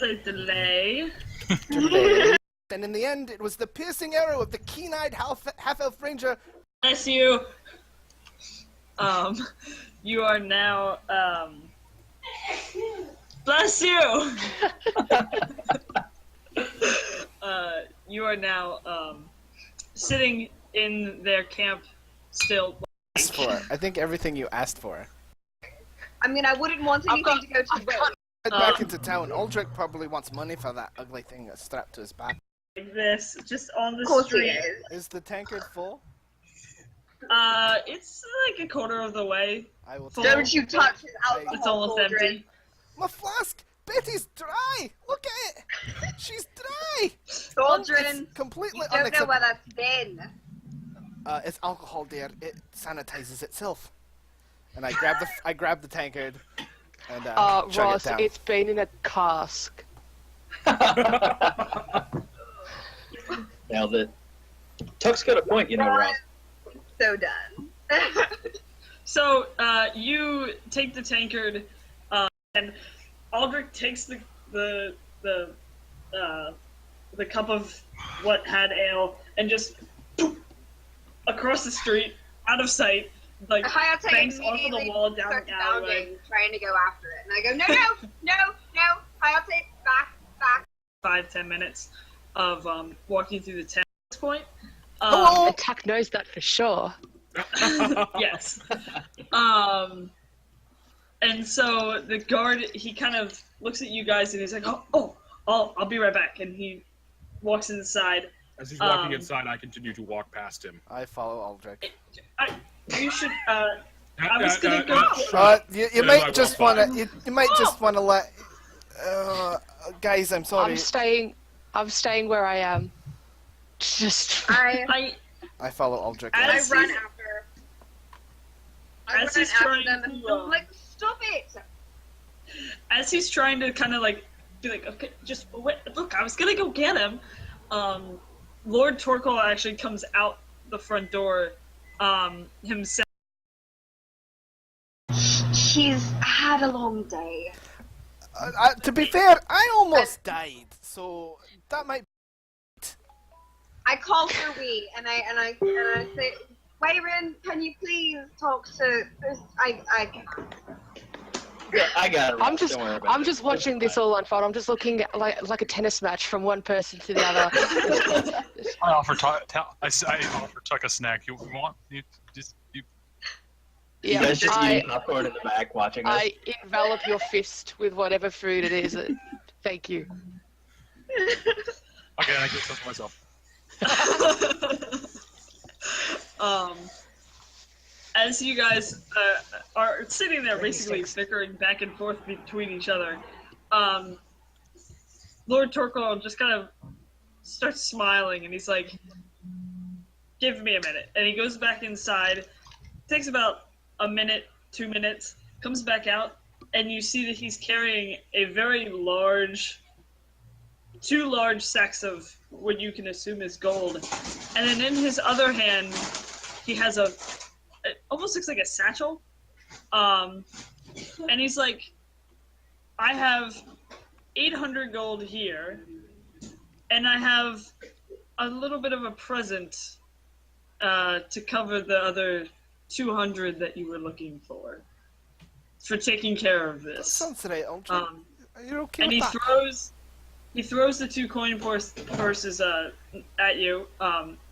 was a delay. And in the end, it was the piercing arrow of the keen-eyed half-elf ranger. Bless you. You are now, bless you! You are now, sitting in their camp still. Asked for. I think everything you asked for. I mean, I wouldn't want anything to go to waste. Head back into town. Aldrich probably wants money for that ugly thing that's strapped to his back. Like this, just on the Of course he street. is. Is the tankard full? It's like a quarter of the way. I will Full. take Don't you touch his alcohol It's almost cauldron. empty. my flask. Betty's dry. Look at it. She's dry. Cauldron. It's completely You don't know unacceptable. where that's been. It's alcohol, dear. It sanitizes itself. And I grab the tankard and chug Ross, it down. it's been in a cask. Nailed it. Tuck's got a point, you know, Ross. So done. So, you take the tankard, and Aldrich takes the cup of what had ale and just across the street, out of sight, like Hayate banks off of the immediately wall down starts the alleyway. bounding, trying to go after it. And I go, no. Hayate, back. 5-10 minutes of walking through the town at this point. And Tuck knows that for sure. Yes. And so the guard, he kind of looks at you guys and he's like, I'll be right back. And he walks inside. As he's walking inside, I continue to walk past him. I follow Aldrich. You should, I was gonna go. You might just wanna. You might just wanna let. Guys, I'm sorry. I'm staying where I am. Just. I follow Aldrich. run As after. as he's trying them and to, I'm like, stop it! as he's trying to kind of like be like, okay, just wait, look, I was gonna go get him. Lord Torkel actually comes out the front door himself. She's had a long day. To be fair, I almost died, so that might. I call for Wee and I say, Wayron, can you please talk to this? Yeah, I got it. Ross. I'm just. Don't worry about I'm it. just watching this all unfold. I'm just looking at like a tennis match from one person to the other. I offer Tuck a snack. You want? You. You guys just eating popcorn in the back, watching us. I envelop your fist with whatever food it is. Thank you. Okay, I get something myself. As you guys are sitting there basically bickering back and forth between each other, Lord Torkel just kind of starts smiling and he's like, give me a minute. And he goes back inside, takes about a minute, 2 minutes, comes back out, and you see that he's carrying a very large, 2 large sacks of what you can assume is gold. And then in his other hand, he has it almost looks like a satchel. And he's like, I have 800 gold here, and I have a little bit of a present to cover the other 200 that you were looking for taking care of That this. sounds right, Aldrich. You're okay And with that? he throws the 2 coin purses at you.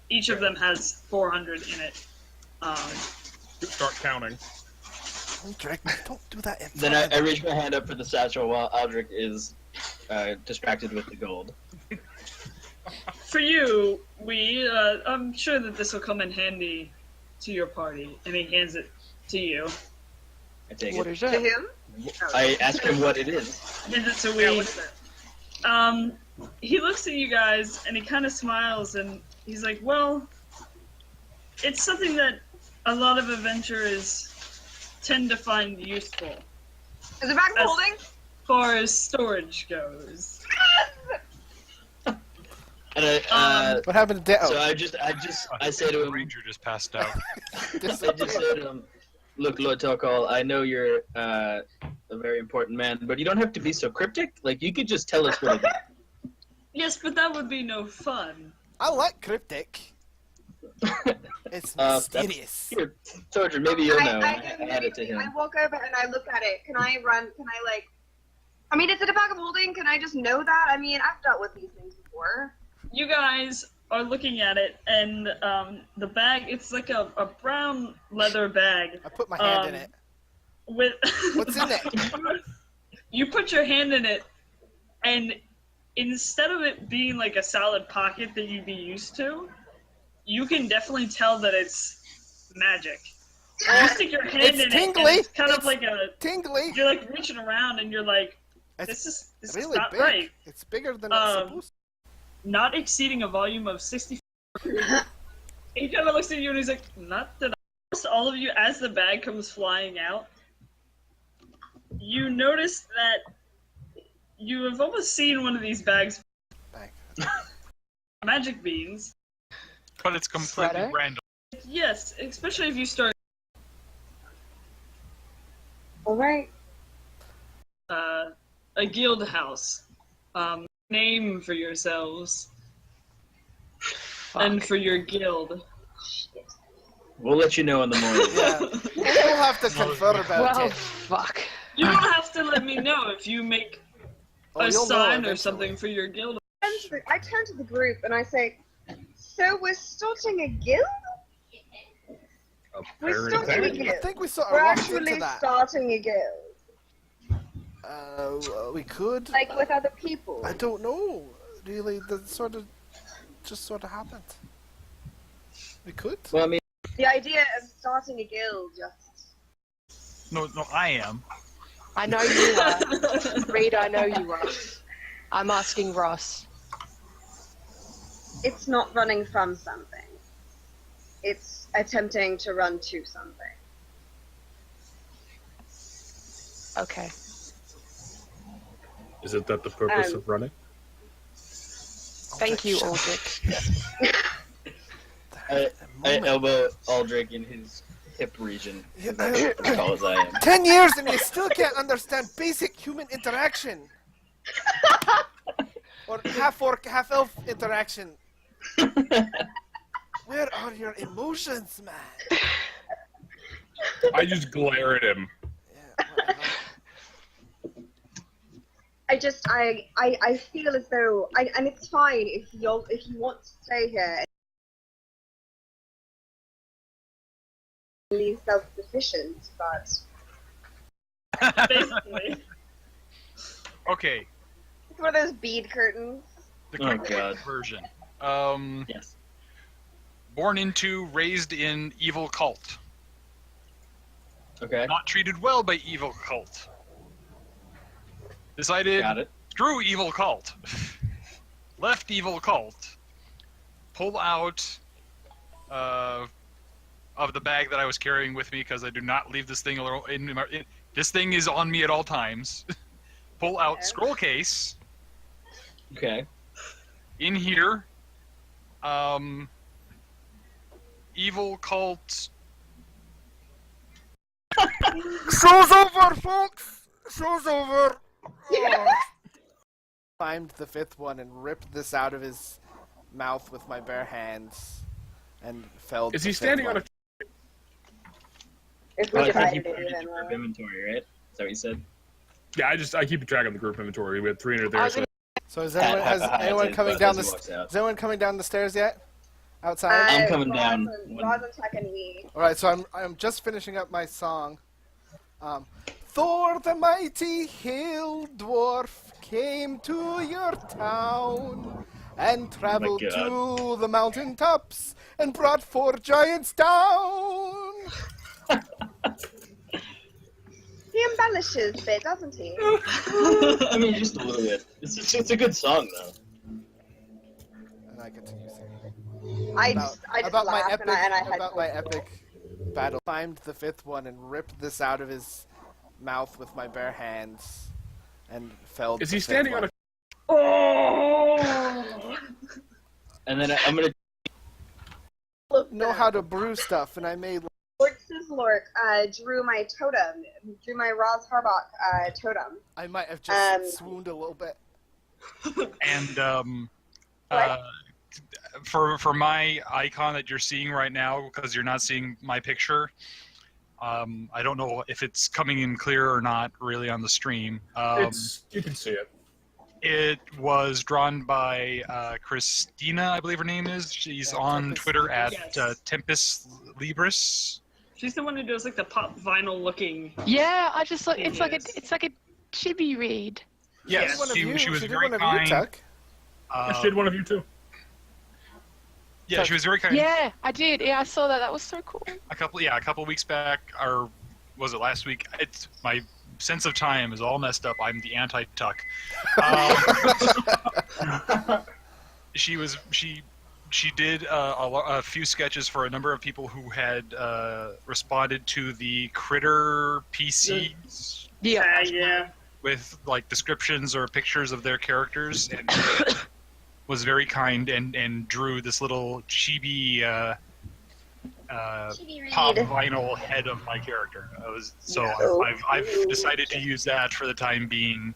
Each of them has 400 in it. Start counting. Aldrich, don't do that. In Then front I of reach my hand up for the satchel while Aldrich is distracted with the gold. For you, I'm sure that this will come in handy to your party. And he hands it to you. I take What it. is To it? him? I ask him what it is. Hands it to Yeah, Wee. what is it? He looks at you guys and he kind of smiles and he's like, well, it's something that a lot of adventurers tend to find useful Is it back As- holding? as far as storage goes. And I, What happened to Ditto? so I say to him, Ranger just passed out. I just say to him, Look, Lord Tokol, I know you're a very important man, but you don't have to be so cryptic. Like, you could just tell us what it is. Yes, but that would be no fun. I like cryptic. It's mysterious. Here, Soldier, maybe you'll know. I Add it to him. I walk over and I look at it. Can I run? Can I like? I mean, is it a bag of holding? Can I just know that? I mean, I've dealt with these things before. You guys are looking at it, and the bag, it's like a brown leather bag. I put my hand in it. With What's in it? You put your hand in it, and instead of it being like a solid pocket that you'd be used to, you can definitely tell that it's magic. You stick your hand It's in tingly. it, and it's kind of like a Tingly. you're like reaching around, and you're like, It's this is really not big. right. It's bigger than it's supposed to. Not exceeding a volume of 60. He kind of looks at you and he's like, not that all of you, as the bag comes flying out, you notice that you have almost seen one of these bags. Magic beans. But it's completely Sweater? random. Yes, especially if you start All right. a guild house. Name for yourselves and for your guild. We'll let you know in the morning. Yeah. We'll have to confer about Well, it. fuck. You don't have to let me know if you make Oh, a you'll know sign or eventually. something for your guild. I turn to the group and I say, "So we're starting a guild? We're starting a I guild. think we sort of We're walked actually into that. starting a guild, We could. like with other people." I don't know. Really, that sort of happened. We could. Well, I mean, The idea of starting a guild just. No, I am. I know you are. Reed, I know you are. I'm asking Ross. It's not running from something. It's attempting to run to something. Okay. Isn't that the purpose of running? Thank you, Aldrich. I elbow Aldrich in his hip region. As tall as I am. 10 years and you still can't understand basic human interaction. Or half orc, half elf interaction. Where are your emotions, man? I just glare at him. Yeah, whatever. I feel as though, and it's fine if you want to stay here and be self-sufficient, but Basically. Okay, it's one of those bead curtains. the Oh, quick God. version. Yes. Born into, raised in evil cult. Okay. Not treated well by evil cult. Decided, Got it. screw evil cult. Left evil cult. Pull out of the bag that I was carrying with me because I do not leave this thing alone. This thing is on me at all times. Pull out Okay. scroll case. Okay. In here, evil cult. Show's over, folks! Show's over! Climbed the fifth one and ripped this out of his mouth with my bare hands and felled Is the he fifth standing on one. a? If Well, we I try think to you do put it then in your we'll- inventory, right? Is that what you said? Yeah, I keep track of the group inventory. We had 300 there. So So is anyone, has anyone coming down the is anyone coming down the stairs yet? Outside? I'm coming down. Roz and Tech and me. Alright, so I'm just finishing up my song. Thor the mighty hill dwarf came to your town and traveled God. to the mountain tops and brought 4 giants down. He embellishes a bit, doesn't he? I mean, just a little bit. It's a good song, though. And I continue singing. I just about my laugh epic and I had about my epic battle. Climbed the fifth one and ripped this out of his mouth with my bare hands and felled. is the he fifth standing one. on a? Oh! And then I'm gonna. Know how to brew stuff, and I made Quartz's Nuzlork drew my totem, drew my Roz Harbach totem. I might have just swooned a little bit. And for my icon that you're seeing right now, because you're not seeing my picture, I don't know if it's coming in clear or not really on the stream. You can see it. It was drawn by Christina, I believe her name is. She's on Twitter at Tempest Libris. She's the one who does like the pop vinyl looking. Yeah, I just like it's like a chibi read. Yes, She did she was one very of you, kind. Tuck. I did one of you too. Yeah, she was very kind. Yeah, I did. Yeah, I saw that. That was so cool. A couple weeks back, or was it last week? It's my sense of time is all messed up. I'm the anti-Tuck. She did a few sketches for a number of people who had responded to the Critter PCs. Yeah. With like descriptions or pictures of their characters, and was very kind and drew this little chibi pop vinyl head of my character. I've decided to use that for the time being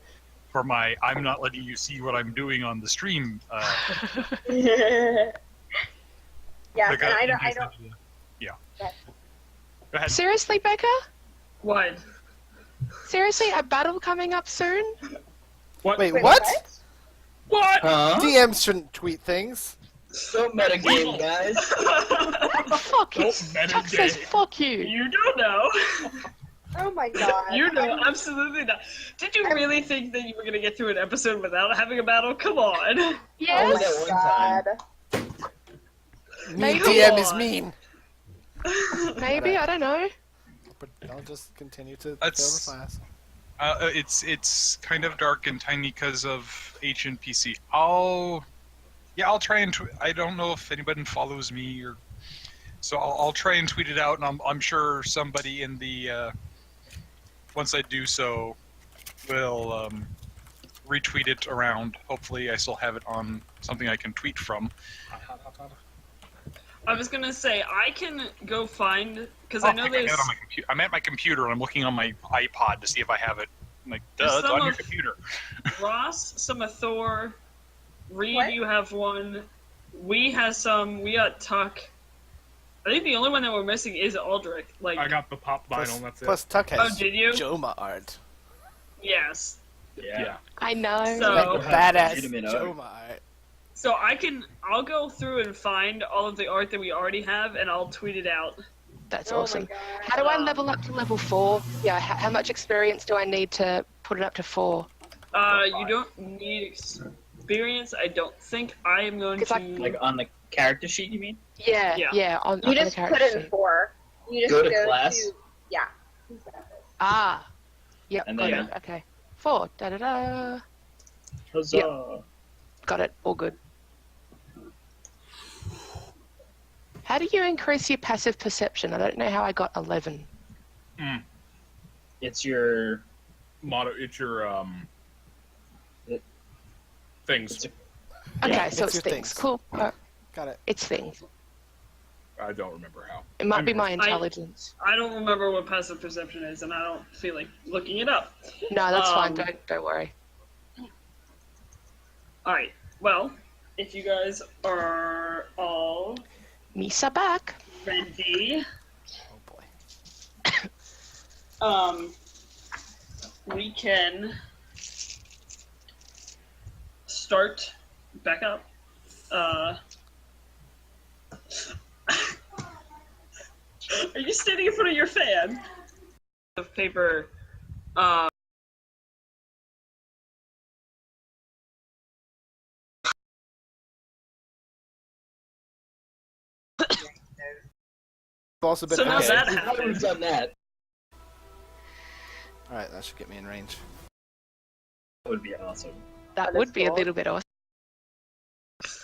for my I'm not letting you see what I'm doing on the stream. Yes, Like, and I don't. Yeah. Go ahead. Seriously, Becca? What? Seriously, a battle coming up soon? What? Wait, what? What? Huh? DMs shouldn't tweet things. So metagame, guys. Fuck you. Chuck says fuck you. You don't know. Oh my god. You know, absolutely not. Did you really think that you were going to get through an episode without having a battle? Come on. Only Yes. that one time. Mean Maybe. DM is mean. Maybe, I don't know. But I'll just continue to That's- fail the class. It's kind of dark and tiny because of Ancient PC. I'll try and I don't know if anybody follows me or so I'll try and tweet it out, and I'm sure somebody in the once I do so will retweet it around. Hopefully, I still have it on something I can tweet from. I was going to say, I can go find, because I know there's... I'm at my computer, and I'm looking on my iPod to see if I have it. I'm like, duh, it's some on your of- computer. Ross, some of Thor, Reed, What? you have one, we have some, we got Tuck. I think the only one that we're missing is Aldrich. Like, I got the pop vinyl. That's it. Plus Tuck has oh, did you? Joma art. Yes. Yeah. I know. So, Badass legitimate art. Joma art. so I'll go through and find all of the art that we already have, and I'll tweet it out. That's Oh my awesome. God. How do I level up to level 4? Yeah, how much experience do I need to put it up to 4? You don't need experience. I don't think. I am going 'Cause to... Like on the character sheet, you mean? Yeah, Yeah. yeah, on You the just character put in sheet. 4. You just Go to class? yeah. Ah. Yep, And got then- it. Okay. 4. Da-da-da. Huzzah. Got it. All good. How do you increase your passive perception? I don't know how I got 11. It's your It's your things. It's a- Okay, Yeah, so it's it's your things. things. Cool. Got it. It's things. I don't remember how. It might be my intelligence. I don't remember what passive perception is, and I don't feel like looking it up. No, that's fine. Um, Don't worry. All right. Well, if you guys are all Misa back. ready, Oh boy. we can start back up. Are you standing in front of your fan? Of paper. Also been So now asked- that We've already happened. done that. Alright, that should get me in range. That would be awesome. That would be a little bit awesome.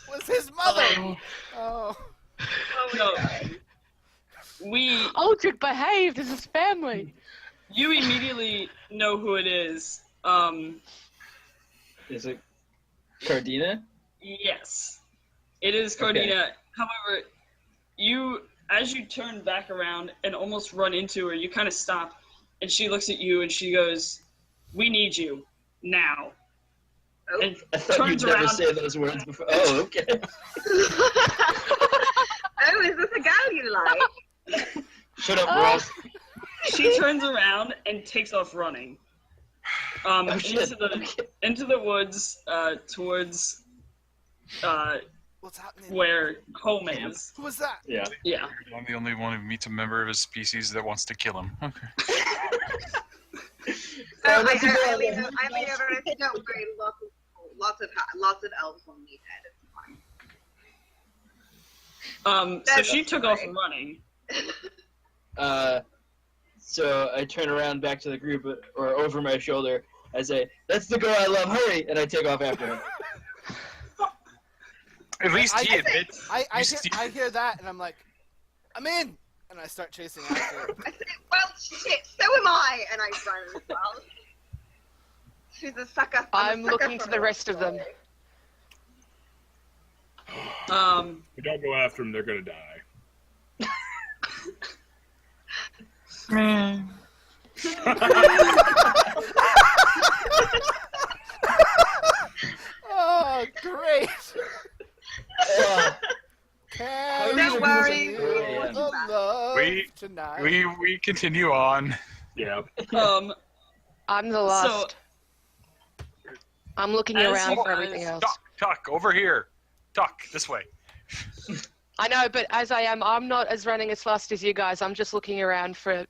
Was his mother! Oh. No. We. Aldrich behaved. This is family. You immediately know who it is. Is it Cardina? Yes. It is Cardina. Okay. However, you as you turn back around and almost run into her, you kind of stop, and she looks at you and she goes, "We need you now." Oh. And I thought you'd turns never around. say those words before. Oh, okay. Oh, is this a gal you like? Shut up, Ross. She turns around and takes off running. Shit. Into the woods, towards What's happening? where home is. Who was that? Yeah. Yeah. I'm the only one who meets a member of his species that wants to kill him. Okay. I lean over and I say, "Don't worry, lots of elves will need it. It's fine." So she took off running. So I turn around back to the group, or over my shoulder. I say, "That's the girl I love. Hurry!" And I take off after her. At least he admits. I hear that, and I'm like, I'm in! And I start chasing after. I say, "Well, shit, so am I," and I run as well. She's a sucker. I'm looking to the rest of them. We don't go after them, they're gonna die. Oh, great! Don't worry. We continue on. Yeah. I'm the last. I'm looking As around you for everything guys- else. Tuck, over here. Tuck, this way. I know, but as I am, I'm not as running as fast as you guys. I'm just looking around for,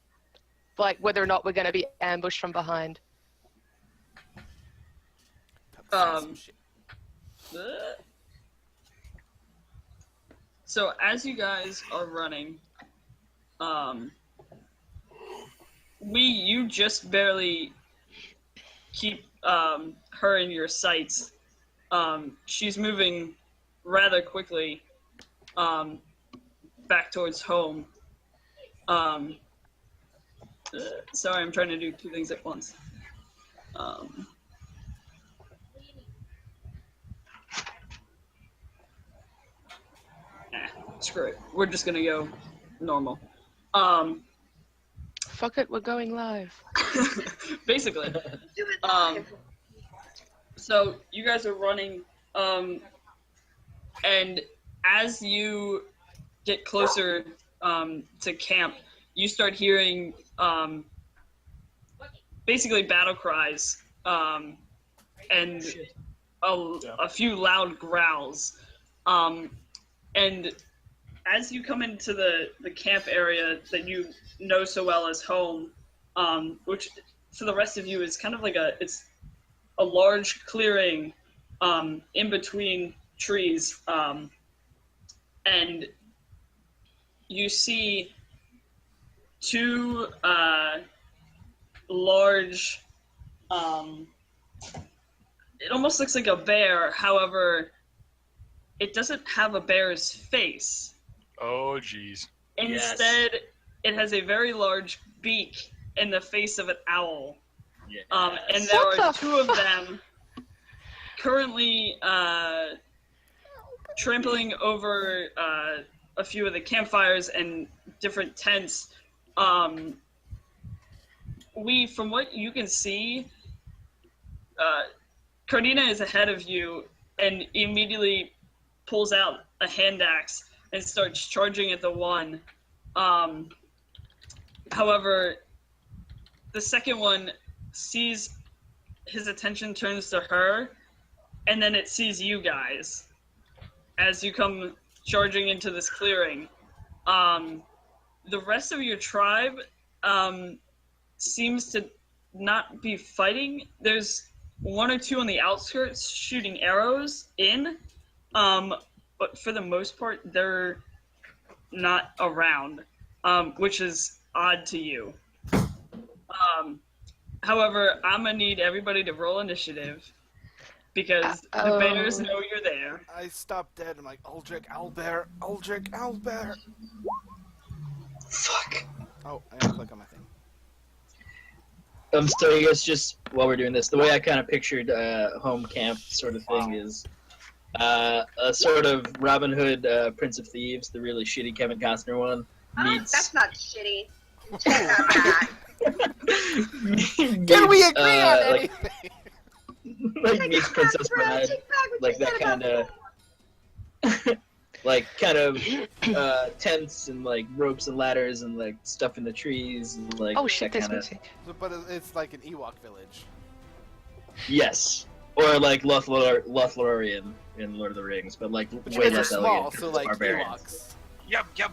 like, whether or not we're going to be ambushed from behind. So as you guys are running, you just barely keep her in your sights. She's moving rather quickly back towards home. Sorry, I'm trying to do two things at once. Screw it. We're just gonna go normal. Fuck it, we're going live. Basically. So you guys are running, and as you get closer to camp, you start hearing basically battle cries and a few loud growls. And as you come into the camp area that you know so well as home, which for the rest of you is kind of like it's a large clearing in between trees, and you see two large, it almost looks like a bear, however, it doesn't have a bear's face. Oh, jeez. Instead, it has a very large beak in the face of an owl. Yes. And there are two of them currently trampling over a few of the campfires and different tents. From what you can see, Cardina is ahead of you and immediately pulls out a hand axe and starts charging at the one. However, the second one sees his attention turns to her, and then it sees you guys as you come charging into this clearing. The rest of your tribe seems to not be fighting. There's one or two on the outskirts shooting arrows in, but for the most part, they're not around, which is odd to you. However, I'm gonna need everybody to roll initiative because the bears know you're there. I stop dead. I'm like, Aldrich, Owlbear, Aldrich, Owlbear. Fuck. Oh, I gotta click on my thing. So I guess just while we're doing this, the way I kind of pictured home camp sort of thing is A sort of Robin Hood, Prince of Thieves, the really shitty Kevin Costner one, meets. That's not shitty. Take that back. Can we agree on like, anything? like meets Princess Bride, like that kind of. Like kind of tents and like ropes and ladders and like stuff in the trees and like Oh shit, that there's kinda... music. But it's like an Ewok village. Yes, or like Lothlorien in Lord of the Rings, but like way They're less small, elegant. so 'cause like it's barbarians. Ewoks. Yep.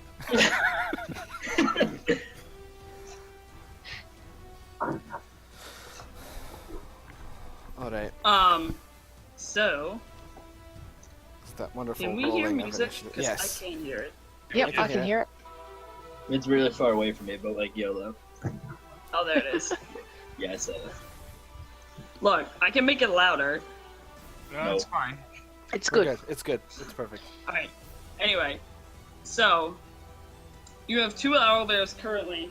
All right, So it's that wonderful can we hear rolling of music? initiative. Because Yes. I can't hear it. Yep, I can hear it. It's really far away from me, but like YOLO. Oh, there it is. Yeah, I said it. Look, I can make it louder. That's fine. It's We're good. It's good. It's perfect. Alright. Anyway, so you have 2 owlbears currently.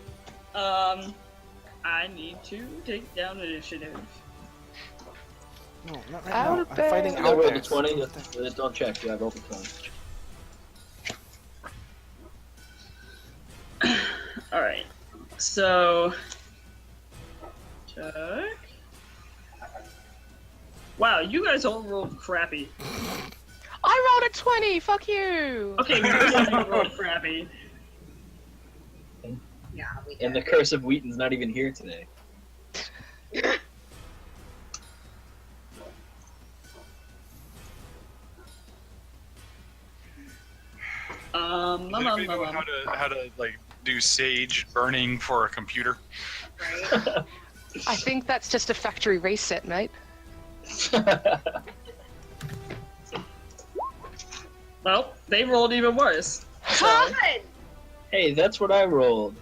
I need to take down initiative. No, not right now. I'm Owlbear. fighting I rolled a owlbears. 20. Don't check. Yeah, I rolled a 20. Alright. So check. Wow, you guys all rolled crappy. I rolled a 20. Fuck you. Okay, you guys all rolled crappy. Yeah, we And the Curse of Wheaton's not even here today. Does anybody know how to like do sage burning for a computer? right? I think that's just a factory reset, mate. Well, they rolled even worse. Good. Hey, that's what I rolled.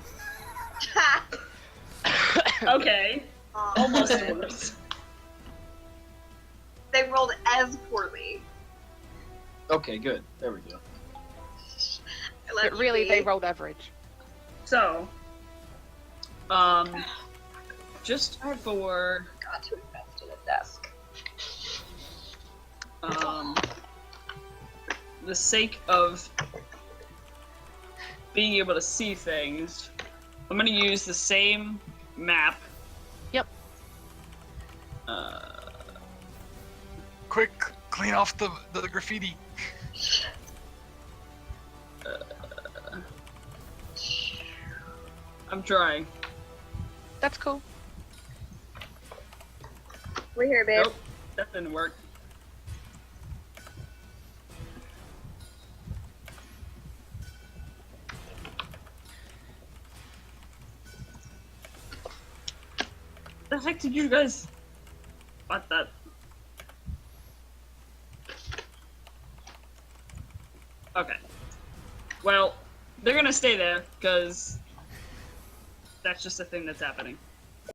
Okay, almost worse. They rolled as poorly. Okay, good. There we go. I let But you really, be. they rolled average. So, just for Got to invest in a desk. the sake of being able to see things, I'm going to use the same map. Yep. Quick, clean off the graffiti. I'm trying. That's cool. We're here, babe. Nope, that didn't work. The heck did you guys? What that? Okay. Well, they're gonna stay there because that's just a thing that's happening.